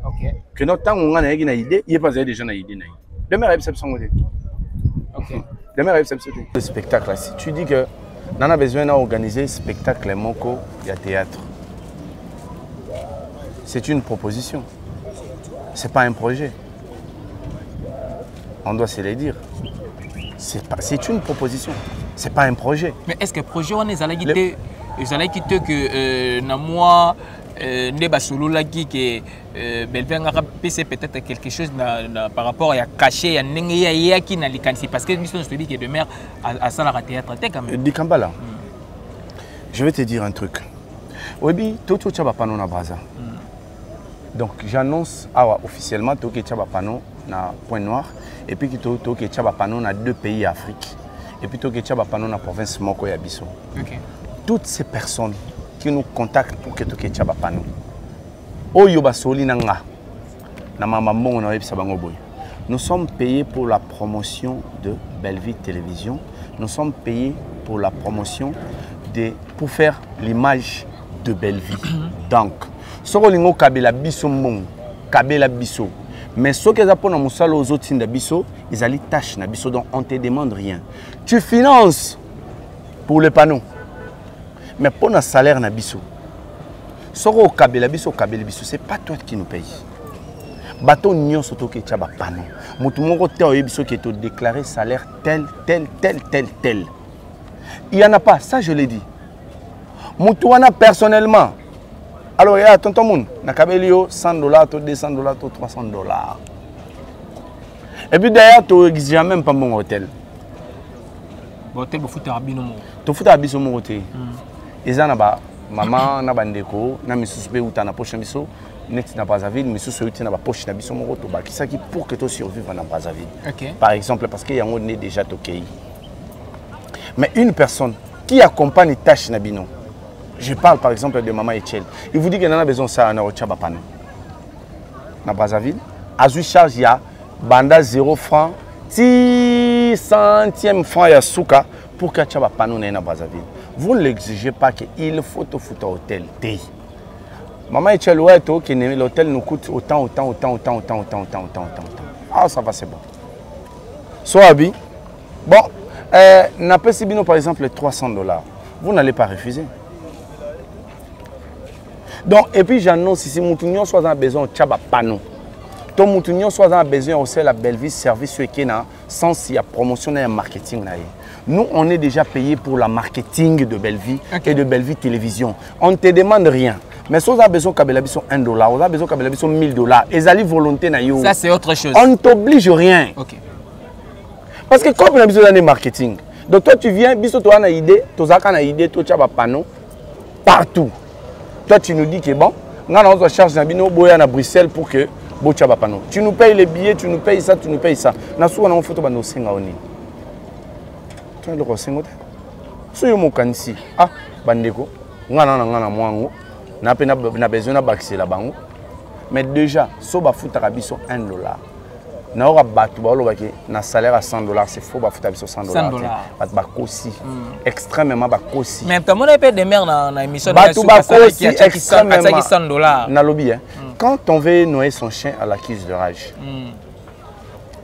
[SPEAKER 1] Ok.
[SPEAKER 2] Que notre temps, on a une idée, il n'y a pas des gens à idée. Des mères à ebisenga.
[SPEAKER 1] Ok.
[SPEAKER 2] Des mères à ebisenga. Le spectacle, si tu dis que on a besoin d'organiser un spectacle Moko, il y a théâtre. C'est une proposition. Ce n'est pas un projet. On doit se le dire. C'est une proposition. Ce n'est pas un projet.
[SPEAKER 1] Mais est-ce que le projet, on est allé quitter que moi, Neba Solola qui que Bellevue c'est peut-être quelque chose par rapport à caché, à n'engayer qui n'a likansi parce que nous sommes dit que demain à ça la théâtre quand même.
[SPEAKER 2] Di Kambala. Je vais te dire un truc. Oui, Toto Tchabapano na Braza. Donc j'annonce officiellement Toto Tchabapano na Point Noir et puis Toto Tchabapano na 2 pays Afrique et puis Toto Tchabapano na province Moko ya Biso.
[SPEAKER 1] Okay.
[SPEAKER 2] Toutes ces personnes qui nous contactent pour que Toto Tchabapano Oyo basoli nanga na mama mbongo na yebisa bango boy. Nous sommes payés pour la promotion de Bellevue Télévision. Nous sommes payés pour la promotion pour faire l'image de Bellevue. Donc, si on a kabela biso mon, kabela biso. Mais ce que za pona musalo aux autres de biso, ils allaient tâche na biso donc on te demande rien. Tu finances pour le panneau. Mais pour un salaire na biso. Si on a kabela biso, c'est pas toi qui nous paye. Bateau nyon soto ke tchaba panneau. Mutu moko te oyebiso qui te déclaré salaire tel. Il n'y en a pas, ça je l'ai dit. Moutouana personnellement. Alors, il y a tonton Moun, nakabelio $100, $200, $300. Et puis d'ailleurs, tu n'exiges même pas mon hôtel.
[SPEAKER 1] Hôtel, tu fous à Bino.
[SPEAKER 2] Tu fous à Biso mon hôtel. Et ça, maman, na bandeko, na misuspe ou ta na poche biso, net na Brazzaville, misuspe ou ta na poche na biso mon hôtel. Qui ça qui pour que tu survives na Brazzaville. Par exemple, parce qu'il y a un déjà toqué. Mais une personne qui accompagne tâche Nabino, je parle par exemple de Maman Etiel, il vous dit qu'il en a besoin de ça à Tchabapano. Na Brazzaville, à charge, il y a banda 0 francs, 10 centièmes francs à Souka pour que Tchabapano n'ait na Brazzaville. Vous ne l'exigez pas qu'il faut te foutre au hôtel. Maman Etiel, ouais, l'hôtel nous coûte autant. Ah, ça va, c'est bon. Soit habillé. Bon. N'a pas si bien par exemple $300, vous n'allez pas refuser. Donc, et puis j'annonce ici, Moutounion soit en besoin de Tchabapano. Ton Moutounion soit en besoin aussi la Bellevue service qui est sans il y a promotion et marketing. Nous, on est déjà payé pour la marketing de Bellevue et de Bellevue Télévision. On ne te demande rien. Mais si on a besoin de $1, on a besoin de $1,000. Et ça, volonté.
[SPEAKER 1] Ça, c'est autre chose.
[SPEAKER 2] On ne t'oblige rien.
[SPEAKER 1] Okay.
[SPEAKER 2] Parce que comme on a besoin de marketing, donc toi tu viens, tu as une idée, tu as une idée, tu as un panneau partout. Toi tu nous dis que bon, on a charge à Bruxelles pour que tu aies un panneau. Tu nous payes les billets, tu nous payes ça, tu nous payes ça. Nous avons une photo de nous. Tu as le rossin. Si vous avez ici, ah, bandeko, on a besoin de baxer là-bas. Mais déjà, si vous avez $1, na ora batu ba lo baki na salaire à $100 c'est faux ba futa biso $100 ba kosi extrêmement ba kosi
[SPEAKER 1] mais comme on a pas de mer na émission
[SPEAKER 2] batu ba kosi extrêmement
[SPEAKER 1] $100
[SPEAKER 2] na lobby hein quand on veut noyer son chien à la crise de rage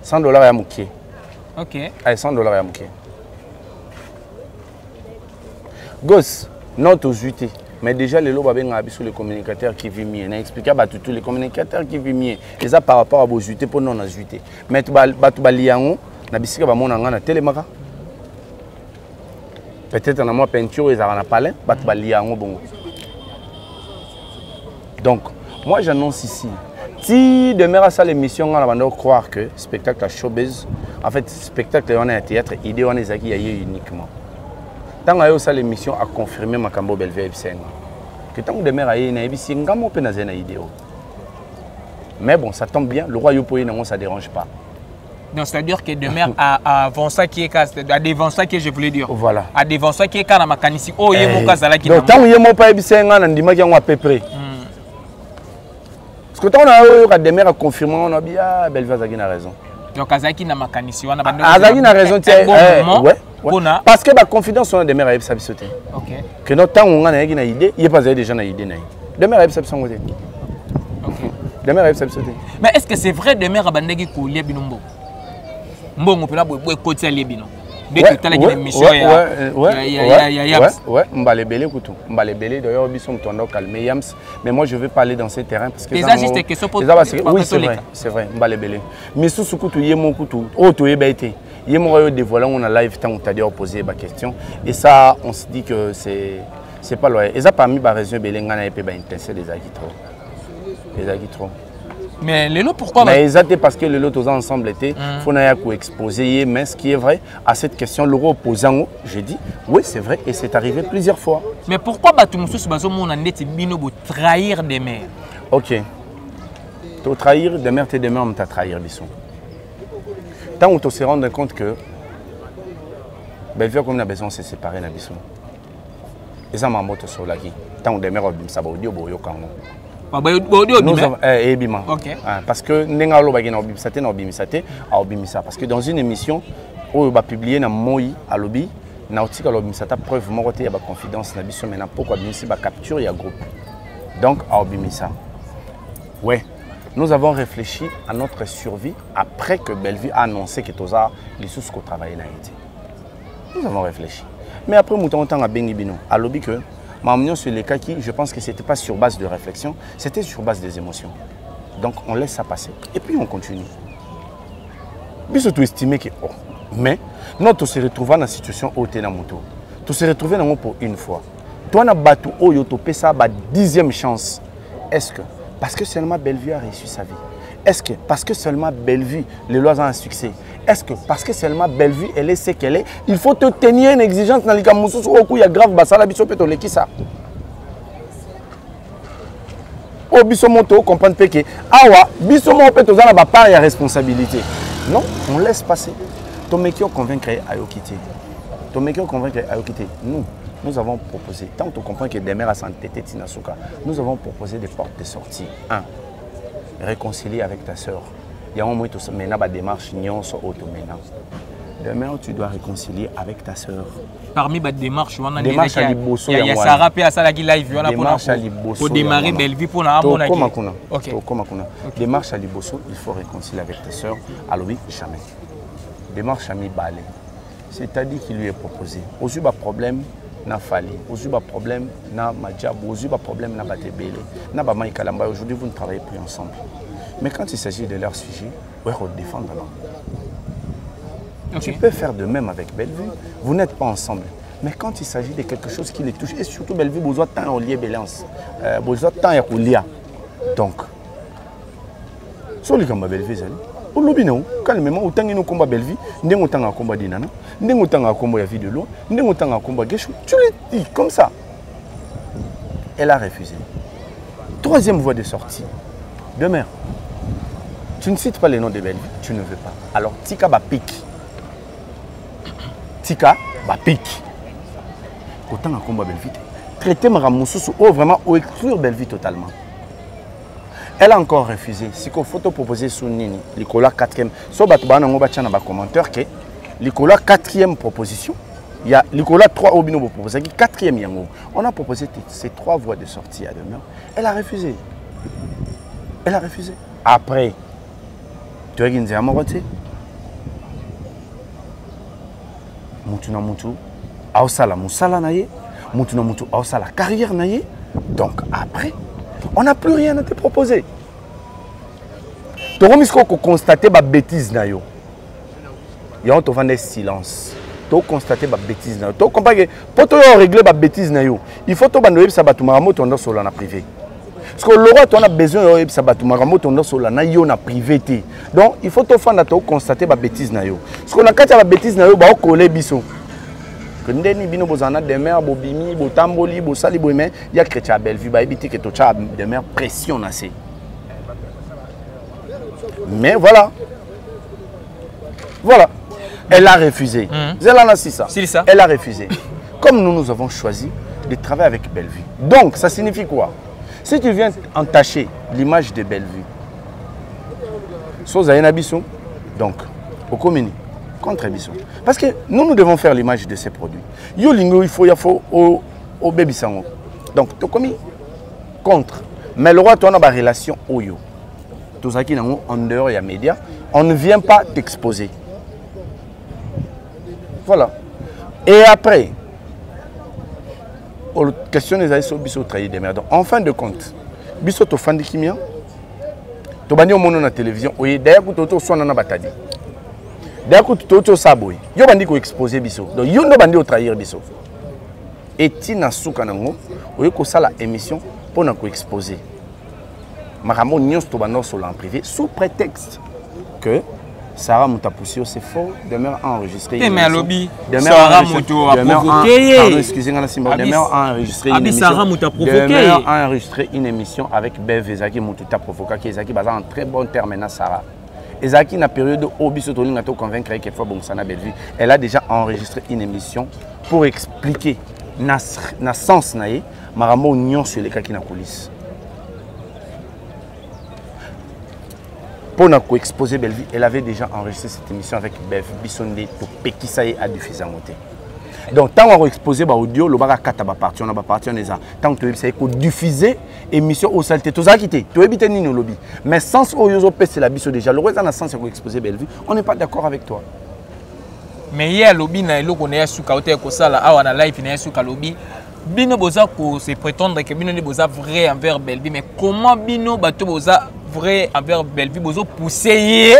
[SPEAKER 2] $100 ya mukie
[SPEAKER 1] OK
[SPEAKER 2] ay $100 ya mukie gosse non to zuité. Mais déjà, les lois sur les communicateurs qui vivent mieux. On a expliqué à tous les communicateurs qui vivent mieux. Et ça par rapport à vos jutés pour non jutés. Mais tu vas lier peut-être en peinture, ils ont palais, tu vas lier donc, moi j'annonce ici. Si demain à ça l'émission, on va croire que spectacle à showbiz, en fait, spectacle on a un théâtre, idée on est uniquement. Tant que ça l'émission a confirmé ma cambo Bellevue que tant que demain aïe na ebisi ngamo pe na zena idée. Mais bon, ça tombe bien, le roi yopoyi nango ça dérange pas.
[SPEAKER 1] Donc, c'est-à-dire que demeure à Vonsa qui est à des Vonsa que je voulais dire.
[SPEAKER 2] Voilà.
[SPEAKER 1] À des Vonsa qui est car à Makanisi. Oh, il y a mon cas à la qui.
[SPEAKER 2] Donc, tant que je pas ébisenga, on dit qu'il y a à peu près. Parce que tant qu'on a demeure à confirmer, on a bien Bellevue a raison.
[SPEAKER 1] Donc, Azaki n'a Makanisi.
[SPEAKER 2] Azaki a raison. Ouais. Parce que la confidence on a demeure à sauter.
[SPEAKER 1] Ok.
[SPEAKER 2] Que notre temps on a une idée, il n'y a pas déjà une idée. Demeure à sauter. Ok. Demeure à sauter.
[SPEAKER 1] Mais est-ce que c'est vrai demeure à Bandegi Koulia Binombo? Mbongo pela boy côté à Libino. Dès que tu as la mission
[SPEAKER 2] ouais, Mbalebele kutu. Mbalebele d'ailleurs biso mtondo calmer Yams, mais moi je vais parler dans ces terrains parce que
[SPEAKER 1] ça juste que ça
[SPEAKER 2] oui, c'est vrai, Mbalebele. Mais sous kutu yemo kutu, oh to yebete. Yemo yo dévoiler on a live tant on t'a dit poser ba question et ça on se dit que c'est pas loin. Et ça parmi ba raison belengana et pe ba intense des agitro. Les agitro.
[SPEAKER 1] Mais le lot pourquoi?
[SPEAKER 2] Mais exactement parce que le lot tous ensemble était, faut n'a qu'à exposer. Mais ce qui est vrai à cette question, l'euro opposant, j'ai dit oui c'est vrai et c'est arrivé plusieurs fois.
[SPEAKER 1] Mais pourquoi Batumoussous Bazomo en est bino pour trahir des mères?
[SPEAKER 2] Ok. Tu trahir des mères, tes des mères, on t'a trahir bisou. Tant on se rend compte que Bellevue comme on a besoin de se séparer na bisou. Et ça m'a moto sur la vie. Tant on demeure ça va audio boyo quand parce que parce que dans une émission où on va publier na moi à lobby na otika lobby ça ta preuve moi côté il y a confidence na biso maintenant pourquoi bien si ba capture il y a groupe donc à obimisa ouais nous avons réfléchi à notre survie après que Bellevue a annoncé que toza les sous qu'on travaillait na été nous avons réfléchi mais après mouton temps à bengi bino à lobby que ma sur les cas qui, je pense que ce n'était pas sur base de réflexion, c'était sur base des émotions. Donc on laisse ça passer et puis on continue. Puis surtout estimer que, oh, mais non, tu se retrouves dans la situation où tu es dans moto. Tu se retrouves dans pour une fois. Toi, tu as battu au yotope ça, 10e chance. Est-ce que, parce que seulement Bellevue a réussi sa vie? Est-ce que parce que seulement Bellevue, les lois ont un succès? Est-ce que parce que seulement Bellevue, elle est ce qu'elle est, il faut te tenir une exigence dans les cas où il y a grave basala biso peto leki ça. Au biso moto comprendre que awa biso mo peto za na ba part ya responsabilité. Non, on laisse passer. Ton mec qui convaincre ayo quitter. Ton mec qui convaincre ayo quitter. Nous avons proposé, tant tu comprends que des mères à santé Tinasuka, nous avons proposé des portes de sortie. 1. Réconcilier avec ta soeur. Il y a un moment où tu mets la démarche, demain, tu dois réconcilier avec ta soeur.
[SPEAKER 1] Parmi les démarches,
[SPEAKER 2] il
[SPEAKER 1] y a Sarah P. Asalagi Live
[SPEAKER 2] pour
[SPEAKER 1] démarrer Bellevue pour la
[SPEAKER 2] démarche à Liboso, il faut réconcilier avec ta soeur. Alors oui, jamais. Démarche à Mibale. C'est-à-dire qu'il lui est proposé. Aujourd'hui, il problème. Na Fali, aujourd'hui pas problème, na Madjabou, aujourd'hui pas problème, na Batebele, na Bamaï Kalamba. Aujourd'hui vous ne travaillez plus ensemble. Mais quand il s'agit de leur sujet, vous devez défendre. Tu peux faire de même avec Bellevue. Vous n'êtes pas ensemble. Mais quand il s'agit de quelque chose qui les touche, et surtout Bellevue, vous avez tant de lier balance, vous avez tant de lier. Donc, sur les combats Bellevue, au lobby, calmement, autant que nous combat Bellevue, nous avons un combat d'Inana, nous avons un combat de vie de l'eau, nous avons un combat de Géchou. Tu l'as dit comme ça. Elle a refusé. Troisième voie de sortie. Demain, tu ne cites pas les noms de Bellevue, tu ne veux pas. Alors, Tika va pique. Tika va pique. Autant un combat Bellevue. Traiter Maramoussou, ou vraiment, ou exclure Bellevue totalement. Elle a encore refusé. Si qu'on photo proposée sur Nini, Nicolas 4e. So batubana ngoba tchana ba commentaire que Nicolas 4e proposition. Il y a Nicolas 3 Obino proposé 4e yango. On a proposé ces 3 voies de sortie à demain. Elle a refusé. Elle a refusé. Après, tu as dit à Moroté. Mutuna mutu aosala musala naye, mutuna mutu aosala carrière naye. Donc après, on n'a plus rien à te proposer. Tu as constaté ma bêtise. Il y a un silence. Tu as constaté ma bêtise. Tu comprends que pour régler ma bêtise, il faut que tu aies un sur la privé. Parce que le roi, tu as besoin de sur la privé. Donc il faut que tu constater ma bêtise. Parce que quand tu as ma bêtise, tu vas coller biso. Ndeni bino bozana de mer bobimi botamboli bosali boyeme ya chrétien Bellevue ba éviter que to cha de mer pression assez. Mais voilà. Voilà. Elle a refusé. Elle a refusé. Comme nous avons choisi de travailler avec Bellevue. Donc, ça signifie quoi? Si tu viens entacher l'image de Bellevue, donc, au communique contre Bisson. Parce que nous devons faire l'image de ces produits. Il faut au baby sango. Donc, tu commis contre. Mais le roi, tu as une relation au yo. Tout ça qui est en dehors des médias, on ne vient pas t'exposer. Voilà. Et après, la question des aïs biso trahi des merdes. En fin de compte, biso to fan de kimia, to bani au monde na télévision, oui, d'ailleurs que to so na batadi. D'ailleurs que to saboy. Yo bandi ko exposer biso. Donc yo no bandi au trahir biso. Et tina suka nango, oui ko sala émission pour na ko exposer. Maramo nyos to bando sur en privé sous prétexte que Sarah Moutapoussio, c'est faux. Demain enregistré.
[SPEAKER 1] Sarah Moutou a provoqué.
[SPEAKER 2] Excusez-moi, demain enregistré une émission. Demain enregistré une émission avec Bev Ezaki Moutou a provoqué. Ezaki basé en très bon terme maintenant Sarah. Ezaki na période où Bisotoli n'a pas convaincre qu'il faut bon sana Bellevue. Elle a déjà enregistré une émission pour expliquer na sens naé maramo nyon sur les cas qui na coulisses. Pour exposer Bellevue, elle avait déjà enregistré cette émission avec Bev Bissondé pour Pekisaye à diffuser en montée. Donc, tant qu'on a exposé l'audio, le baga kata ba parti, on a parti, on est là. Tant que tu as diffusé émission au saleté, tu as quitté, tu as évité ni nos lobby. Mais sans oyozo c'est la biso déjà. Le reste dans le sens où exposer Bellevue, on n'est pas d'accord avec toi.
[SPEAKER 1] Mais hier lobby na elo connaît sous côté ko sala awa na live na sous lobby. Bino boza ko se prétendre que bino ne boza vrai envers Bellevue, mais comment bino bato boza vrai envers Bellevue bozo pousser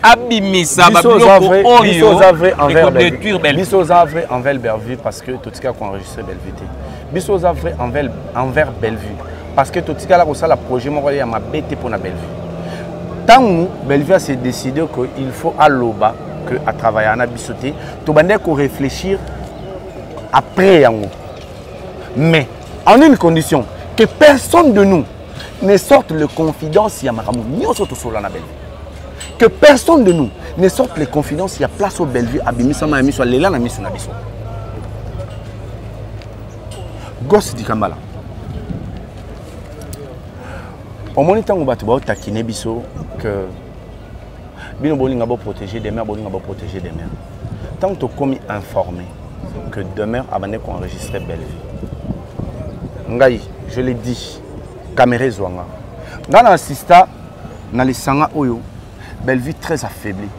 [SPEAKER 1] abimisa ba biloko oyo
[SPEAKER 2] vrai envers Bellevue parce que tout ce qu'on enregistré Bellevue. Biso vrai envers Bellevue parce que tout ce là ko sala projet mo ya mabete pour na Bellevue. Tant Bellevue s'est décidé qu'il faut à l'oba que à travailler en abisoté, to bande ko réfléchir après yango. Mais en une condition, que personne de nous ne sorte les confidences, il y a Maramou, que personne de nous ne sorte les confidences, il y a place au Bellevue, à Bimisama, à Miso, à Léla, à Miso, à Miso. Gosse di Kambala. Au moment où on va taquiner Biso, que Bino Boling a beau protéger des mers, Boling a beau protéger des mers. Tant que tu as commis informé que demain, avant qu'on enregistrait Bellevue. Ngai, je l'ai dit, Kamere Zouanga. Dans l'assista, dans les sanga oyo, Bellevue très affaiblie.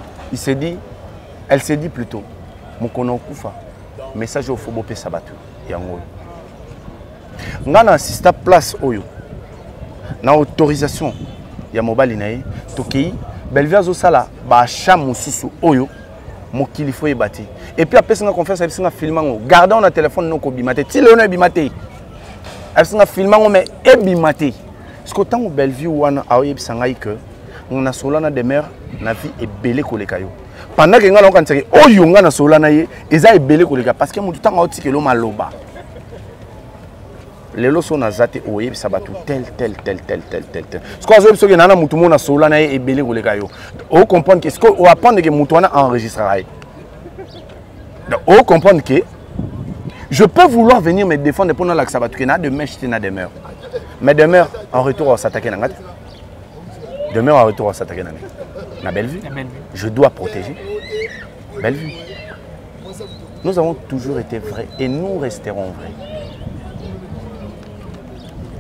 [SPEAKER 2] Elle s'est dit plutôt, Mokono Koufa, message au Fobope Sabatu, Yango. Dans l'assista place oyo, dans l'autorisation, Yamobali Nae, Tokei, Bellevue a Zosala, Bacha Moussousou oyo, Mokili faut y bâtir. Et puis après, on a confiance avec un filmant, gardons le téléphone, non, Kobimate, Tilé, Bimate. Elle s'est filmé mais ebimate. Parce que tant que Bellevue wana aoye bisangai que on a solana de mer na vie est belé koleka yo. Pendant que ngala on tsaki oyo ngana solana ye eza ebelé koleka parce que mutu tanga otiki lo maloba. Lelo so na zate oye bisabatu tel. Ce qu'on a que nana mutu mona solana ye ebelé koleka yo. On comprend que ce qu'on va prendre que mutu wana enregistrera. Donc on comprend que je peux vouloir venir me défendre pendant la sabatou de mèche tina demeure. Mais demeure en retour à s'attaquer dans demeure en retour à s'attaquer dans Bellevue. Je dois protéger Bellevue. Nous avons toujours été vrais et nous resterons vrais.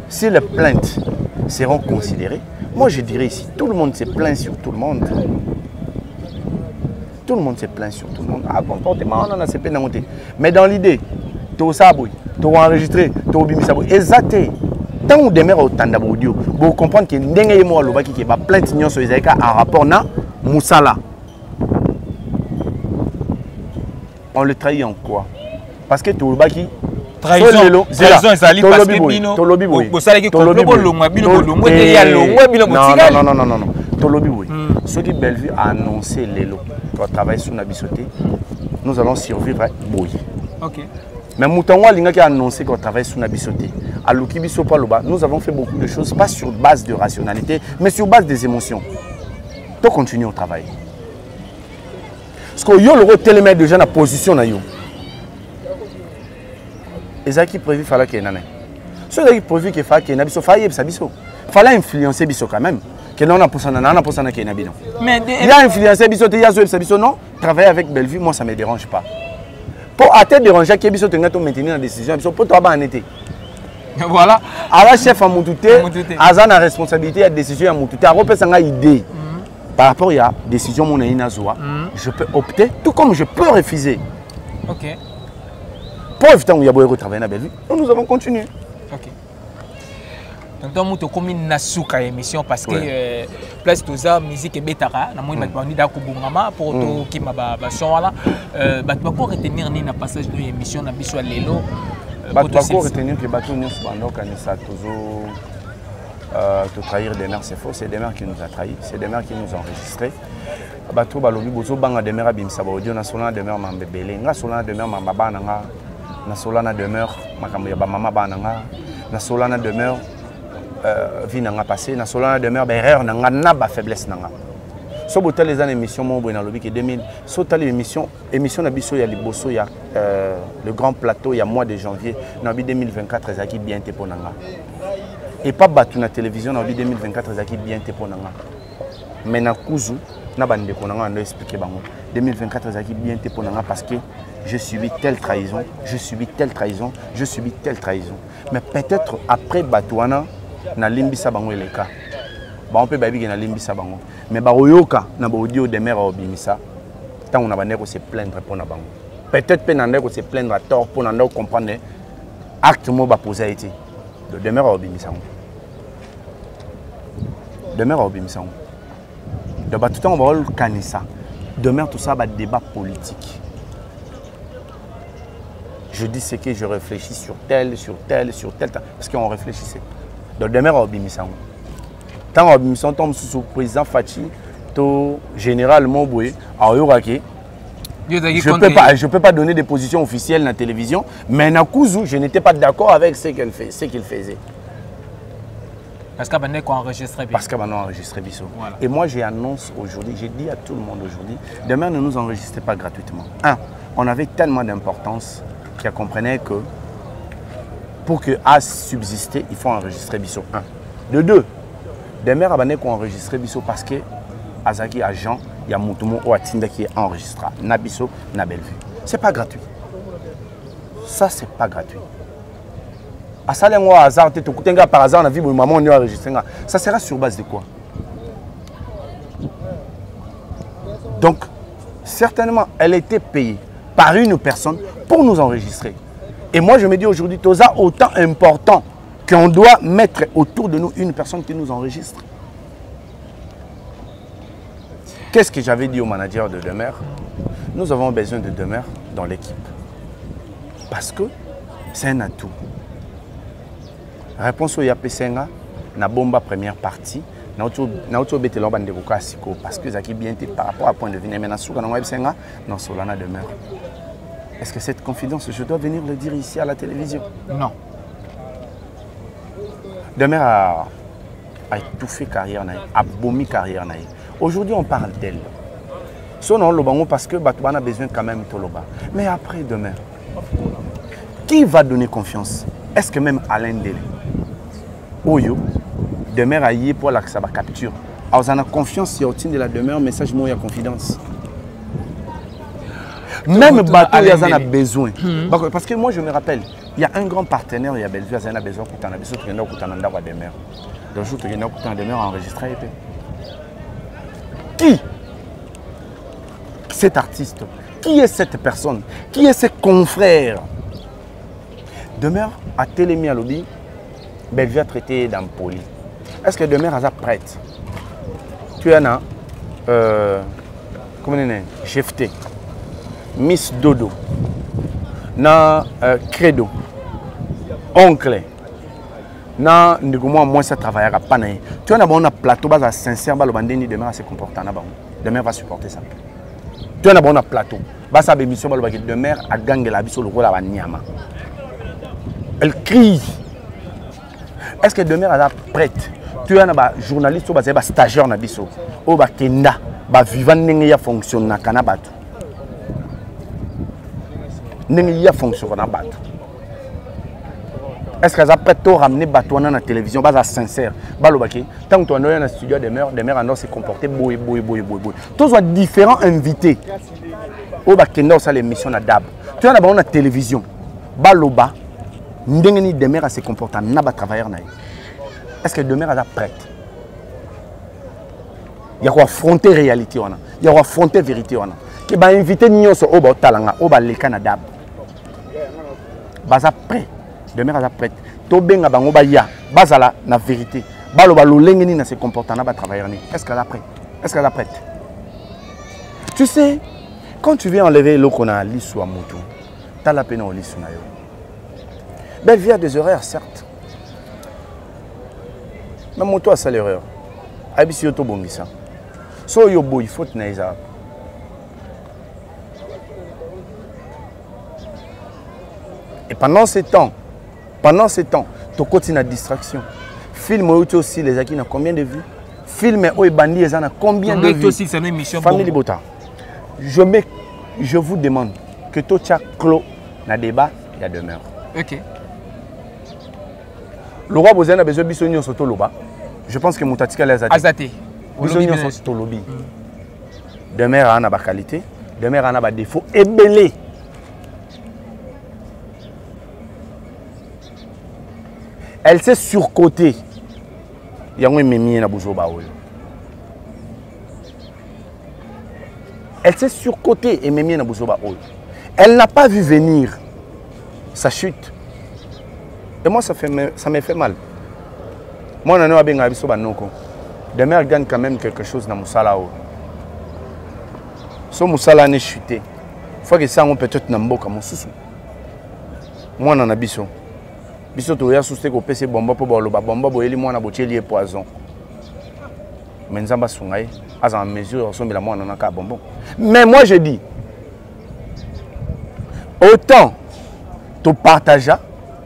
[SPEAKER 2] Si les plaintes seront considérées, moi je dirais ici, tout le monde se plaint sur tout le monde. Tout le monde se plaint sur tout le monde. Ah, comportement, on en a ces peines à monter. Mais dans l'idée, tu as enregistré, tu as bimisa. Exactement. Tant que vous demeurez au tandem audio, vous comprenez que ndenge mo aloba ki ba plainte nyon so ezaka en rapport na Moussala. On le trahit en quoi? Parce que tu aloba ki
[SPEAKER 1] trahison ezali parce que bino bo sala ki ko bolongwa bino bolongwa te ya longwa bino botikali.
[SPEAKER 2] Non. Tolobi oui. Ceux qui Bellevue a annoncé l'élo qu'on travaille sur Nabisoté, nous allons survivre à Boye.
[SPEAKER 1] OK.
[SPEAKER 2] Mais Moutangwa Linga qui a annoncé qu'on travaille sur Nabisoté. À Lukibiso Paloba, nous avons fait beaucoup de choses, pas sur base de rationalité, mais sur base des émotions. Donc continuons au travail. Parce que yo le tellement déjà dans position na yo. Et ça qui prévu fallait qu'il y ait nana. Ce qui prévu qu'il fallait qu'il y ait biso fallait ça biso. Fallait influencer biso quand même. Que non on a pour ça qu'il y ait bidon. Mais il a influencé biso te ya zo biso non. Travailler avec Bellevue moi ça me dérange pas. Pour à te déranger que biso te ngato maintenir la décision biso pour toi ba en été. Voilà. Alors chef à Moutouté, Azan a responsabilité à décision à Moutouté. A repère ça idée. Par rapport à la décision mon Inazoa, je peux opter, tout comme je peux refuser.
[SPEAKER 1] Ok.
[SPEAKER 2] Pour éviter qu'on y a beau travailler à Bellevue, nous avons continué.
[SPEAKER 1] Ok. Donc, nous avons mis une émission parce que place de la musique est bétara. Nous avons mis un pour qui m'a là. Nous avons retenir un passage de l'émission dans Bissou Lelo.
[SPEAKER 2] Nous avons retenir que Batou nous a toujours. De trahir des mères, c'est faux, c'est des mères qui nous ont trahis, c'est des mères qui nous ont enregistrés. Bato balobi bozo banga des mères bimsa ba audio national de mères mambebele, national de mères mambaba nanga, national de mères makambo ya ba mama bananga, national de mères vie nanga passé, national de mères ba erreur nanga na ba faiblesse nanga. So botel les années émission mon boy na lobi que 2000, so tali émission na biso ya liboso ya le grand plateau ya mois de janvier, na bi 2024 ezaki bien te ponanga. Et pas battu na télévision en 2024 ezaki bien te ponanga. Mais na kuzu na bande konanga on expliquer bango. 2024 ezaki bien te ponanga parce que je subis telle trahison, je subis telle trahison, je subis telle trahison. Mais peut-être après batouana na limbisa bango eleka. Ba on peut babi na limbisa bango. Mais ba oyoka na ba audio de mère obimisa. Tant on a bande ko se plaindre pour na bango. Peut-être pe nande ko se plaindre à tort pour nande comprendre acte mo ba poser été. De demeure à Obimisango. Demeure à Obimisango. De tout le temps, on va le canissa. Demeure tout ça, va débat politique. Je dis ce que je réfléchis sur tel, parce qu'on réfléchissait. Donc demeure à Obimisango. Tant à Obimisango, tombe sous le président Fachi, le général Moboué, à Yorake. Je ne peux pas donner des positions officielles dans la télévision, mais Nakuzu, je n'étais pas d'accord avec ce qu'il faisait.
[SPEAKER 1] Parce qu'on a enregistré Bissou.
[SPEAKER 2] Parce qu'on a enregistré Bissou. Voilà. Et moi, j'annonce aujourd'hui, j'ai dit à tout le monde aujourd'hui, demain, ne nous enregistrez pas gratuitement. Un, on avait tellement d'importance qu'on comprenait que pour que A subsister, il faut enregistrer Bissou. Un. De deux, demain, on a enregistré Bissou parce que Azaki agent, il y a Moutoumou ou Atinda qui est enregistré. Nabiso, na Bellevue. C'est pas gratuit. Ça, c'est pas gratuit. À ça, les hasard, tu as par hasard, on a vu maman on a enregistré. Ça sera sur base de quoi? Donc, certainement, elle était payée par une personne pour nous enregistrer. Et moi, je me dis aujourd'hui, tout ça autant important qu'on doit mettre autour de nous une personne qui nous enregistre. Qu'est-ce que j'avais dit au manager de Demeure? Nous avons besoin de Demeure dans l'équipe. Parce que c'est un atout. Réponse au Yapesenga, na bomba première partie, na auto betelon bande siko parce que Zaki bien par rapport à point de vue mais na souka na Yapesenga, non Solana Demeure. Est-ce que cette confidence, je dois venir le dire ici à la télévision? Non. Demeure a étouffé carrière, a bomi carrière. Aujourd'hui, on parle d'elle. Son nom Lobango parce que Batouana a besoin quand même de Toloba. Mais après demain, qui va donner confiance? Est-ce que même Alain Dele, Oyo, demeure à y pour la capture? Alors, on a confiance sur le de la demeure, message moi, il y a confidence. Même bateau, il y a besoin. Parce que moi, je me rappelle, il y a un grand partenaire, il y a Bellevue, il y a besoin de demeure. Le jour où il y a une demeure enregistrée. Qui? Cet artiste? Qui est cette personne? Qui est ses confrères? Demeure à Télémi à Lobby, Bellevue a traité d'Ampoli. Est-ce que Demeure est prête? Tu en as, comment on dit, Jefté, Miss Dodo, na Credo, Oncle, na Ndigumo, moi ça travaille à Panaï. Tu en as un plateau bas sincère, Balobandeni, Demeure se comporte en avant. Demeure va supporter ça. Tu en as un plateau, bas sa bémission, Demeure a gagné la vie sur le rôle à Nyama. Elle crie. Est-ce que Demeure est prête? Tu es un journaliste ou un stagiaire na biso. Ou un kenda, un vivant qui fonctionne na kanabatu. il y a fonction qu'on a battu. Est-ce que ça peut te ramener bateau dans la télévision, bas sincère, balobaki. Tant que tu es dans le studio des mères en se comporter boy. Tous sont différents invités. Au bakenda ça l'émission na dab. Tu es dans la télévision, baloba, ndengeni des mères à se comporter na ba travailleur na. Est-ce que demain elle est prête? Il y a quoi affronter réalité on a. Il y a quoi affronter vérité on a. Qui va inviter nyonso au ba talanga, au ba leka na dab. Baza prêt. Demain elle est prête. To benga bango ba ya, bazala na vérité. Baloba lolengeni na se comporter na ba travailleur ni. Est-ce qu'elle est prête? Est-ce qu'elle est prête? Tu sais, quand tu viens enlever l'eau qu'on a l'issue à moto, tu as la peine au l'issue. Belle vie a des erreurs, certes. Mais moto a ça l'erreur. Abisi yoto bongisa. So yobo, il faut tenir ça. Et pendant ce temps, tu continues la distraction. Film aussi, les acquis, combien de vues? Film et bandi, ils ont combien de vues?
[SPEAKER 1] Aussi, c'est une émission.
[SPEAKER 2] Famille Bota. Je vous demande que tout ça clos dans le débat, il y a demeure.
[SPEAKER 1] Ok.
[SPEAKER 2] Le roi Bozan a besoin de bisognos sur Toloba. Je pense que Moutatika les a dit.
[SPEAKER 1] Azate.
[SPEAKER 2] Bisognos sur Tolobi. Demeure a une qualité, demeure a un défaut et belé. Elle s'est surcotée. Il y a un mémie na Bouzoba. Elle s'est surcotée et mémie na Bouzoba. Elle n'a pas vu venir sa chute. Et moi, ça me fait mal. Moi, je suis bien à Noko. Demain, gagne quand même quelque chose dans Moussala. Si Moussala n'est chuté, il faut que ça peut-être dans Mboka. Moi, je suis Bisso. Bisso, tu as sousté au PC bomba pour le bomba, boyeli, moi, je suis poison. Mais nous avons en mesure, bonbon. Mais moi, je dis, autant tu partages,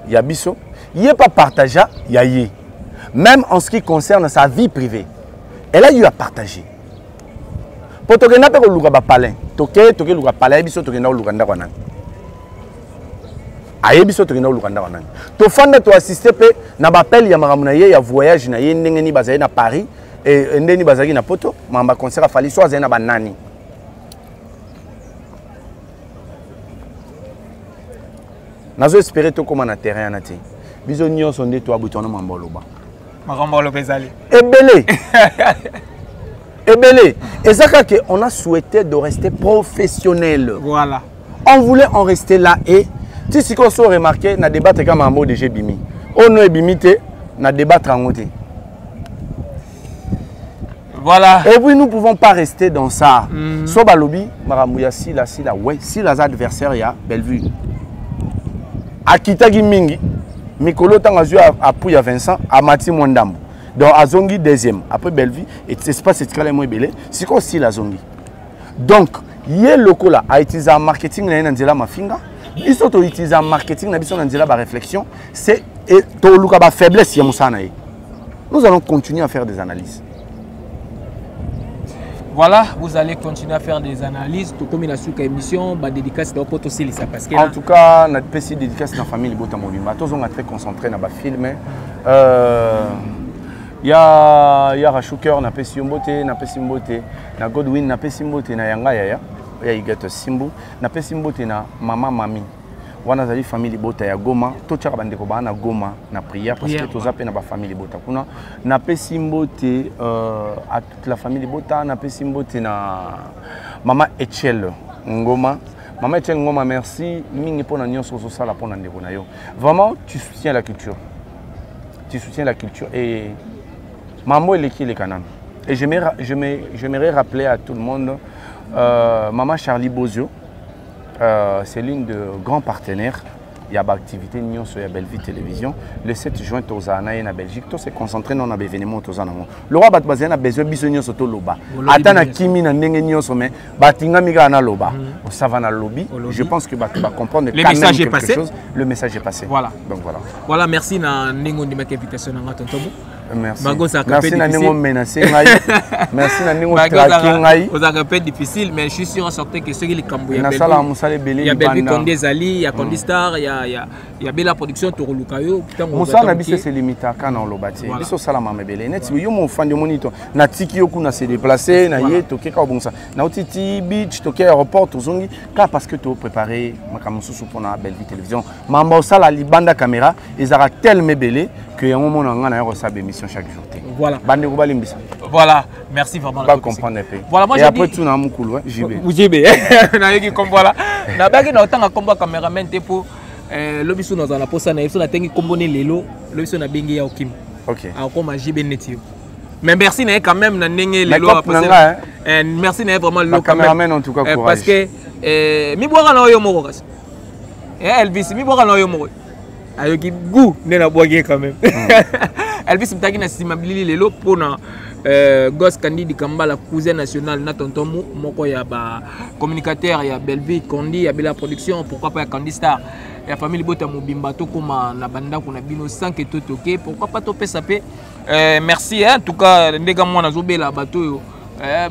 [SPEAKER 2] il y a Bisso, il n'y a pas partagé, il y a Yé. Même en ce qui concerne sa vie privée, elle a eu à partager. Pour que tu n'aies pas de lugar palin, tu n'aies pas de lugar palin, tu n'aies pas de lugar palin. Ayebiso tu n'aies pas de lugar palin. Tu fais tu assister na appel ya maramunaye ya voyage na ye ndenge ni bazali na Paris et ndenge ni bazali na poto, mamba concert fali so azali na banani. Nazo espérer to comme na terrain na ti. Biso nyonso nde to abutona mamboloba.
[SPEAKER 1] Marambolo Bezali.
[SPEAKER 2] Ebele. Ebele. Et ça que on a souhaité de rester professionnel.
[SPEAKER 1] Voilà.
[SPEAKER 2] On voulait en rester là et tu sais qu'on soit remarqué na débat comme un mot de Bimi. On ne bimité na débat trangoté.
[SPEAKER 1] Voilà.
[SPEAKER 2] Et oui, nous ne pouvons pas rester dans ça. Soba lobby, maramouya si la ouais, si les adversaires y a belle vue. Akitagi mingi. Mikolo Tangazu a Pouya Vincent, a Mati Mwandambo. Donc Azongi deuxième. Après Bellevue, et c'est pas cette calme moins belle. C'est aussi la Zongi. Donc, il y a le là a utilisé un marketing na nzela mafinga. Ils sont utilisé un marketing na biso nzela ba réflexion. C'est to luka ba faiblesse ya musana. Nous allons continuer à faire des analyses.
[SPEAKER 1] Voilà, vous allez continuer à faire des analyses. Tout comme il a su qu'une émission, bah dédicace dans poto aussi ça parce que
[SPEAKER 2] en tout cas, notre petit dédicace dans la famille Bota Mobimba. Tous on est très concentré dans le film. Il y a Rachuker, na pesi mbote, na pesi mbote, na Godwin, na pesi mbote, na Yanga Yaya, ya Igato Simbu, na pesi mbote na Mama Mami. Wana zali famille Bota ya Goma, to tchaka bandeko ba na Goma na prière parce que tous appellent na ba famille Bota. Kuna na pesi mbote à toute la famille Bota, na pesi mbote na Mama Echel Ngoma. Maman Echel Ngoma, merci mingi pour na nyonso so sala pour na ndeko na yo. Vraiment tu soutiens la culture. Tu soutiens la culture et Maman est qui les canons. Et j'aimerais rappeler à tout le monde, Maman Charlie Bozio, c'est l'une de grands partenaires. Il y a une activité sur la Bellevue Télévision. Le 7 juin, tu as en Belgique. Tout s'est concentré dans l'événement. Le roi Batbazien a besoin de bisognos sur le loba. Attends, Kimi n'a pas sommet. Batinga miga na loba. Au savana lobby. Je pense que tu vas comprendre.
[SPEAKER 1] Le message est passé.
[SPEAKER 2] Le message est passé.
[SPEAKER 1] Voilà.
[SPEAKER 2] Donc voilà.
[SPEAKER 1] Voilà, merci na ningo di ma invitation na tontobo.
[SPEAKER 2] Merci.
[SPEAKER 1] Merci
[SPEAKER 2] Naningo menacé ngai. Merci Naningo traquer ngai.
[SPEAKER 1] Vous avez fait difficile, mais je suis sûr en sortant que ceux qui les cambouillent.
[SPEAKER 2] Il
[SPEAKER 1] y a Belbi Condé Zali, il y a Condé Star, il y a Bella Production Torolukayo.
[SPEAKER 2] Moussa Nabiso c'est limité à Kana Olobati. Biso Salama Mebele. Net yo mon fan de monito. Na tiki yo kuna se déplacer, na ye toke ka bonsa. Na otiti beach, toke aéroport tozongi ka parce que tu préparé makamususu pour na Belbi télévision. Mamba osala libanda caméra, ezara tel mebele que un moment on a reçu émission chaque jour.
[SPEAKER 1] Voilà.
[SPEAKER 2] Voilà,
[SPEAKER 1] merci vraiment.
[SPEAKER 2] Pas comprendre un peu.
[SPEAKER 1] Voilà, moi
[SPEAKER 2] et après tout na mukulu, JB.
[SPEAKER 1] JB. Na yeki comme voilà. Na baki na otanga combat cameraman te pour lobiso na zala posa na yeso na tengi kombone lelo, lobiso na bengi ya okim.
[SPEAKER 2] OK.
[SPEAKER 1] A comme JB netio. Mais merci na quand même na ndenge lelo merci na vraiment le
[SPEAKER 2] cameraman en tout cas courage.
[SPEAKER 1] Parce que mi boka na oyo moko kasi. Elvis mi boka na oyo moko. Ayoki goût nena boage quand même. Elvis mtaki na simabili lelo pona Gosse Candide Kamba la cousin national na tonton moko ya ba communicateur ya Belvi Kondi ya Bella Production, pourquoi pas ya Candy Star ya famille Bota Mobimba to koma na banda kuna bino sans que to toke, pourquoi pas to pesa pe. Merci en tout cas ndega mwana zobela bato yo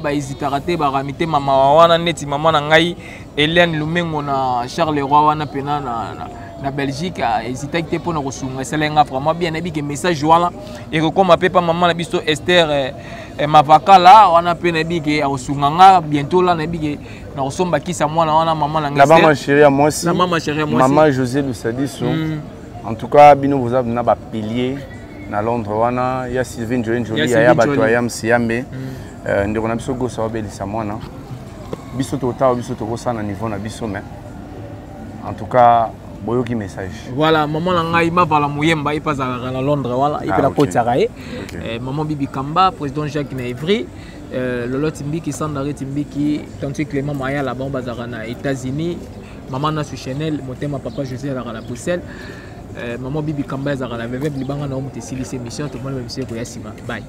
[SPEAKER 1] ba hésitaraté ba ramité mama wana neti mama na ngai Hélène Lumengo na Charles Roy wana pena na Belgique hésité te pour na kosunga selenga vraiment bien nabi que message wala et comme ma papa maman na biso Esther Mavaka là wana pe nabi que kosunga nga bientôt là nabi que na kosomba kisa mwana wana maman na
[SPEAKER 2] ngai maman chérie moi aussi
[SPEAKER 1] maman chérie moi aussi
[SPEAKER 2] maman José Lusadiso en tout cas bino vous avez na ba pilier na Londres wana ya Sylvain Jolie ya bato ya Msiambe ndeko na biso gosa obelisa mwana biso tota biso to kosa na niveau na biso mais en tout cas boyoki message.
[SPEAKER 1] Voilà, maman nanga ima vala muyemba ipa za na Londres wala ipa la kotaka maman Bibi Kamba, président Jacques Naivry, Lolo Timbiki Sandare Timbiki, tante Clément Maya la bomba za na États-Unis, maman na su Chanel, motema papa José la na Bruxelles, maman Bibi Kamba za la veve libanga na omo te silisi émission tout le monde même c'est ko yasima. Bye.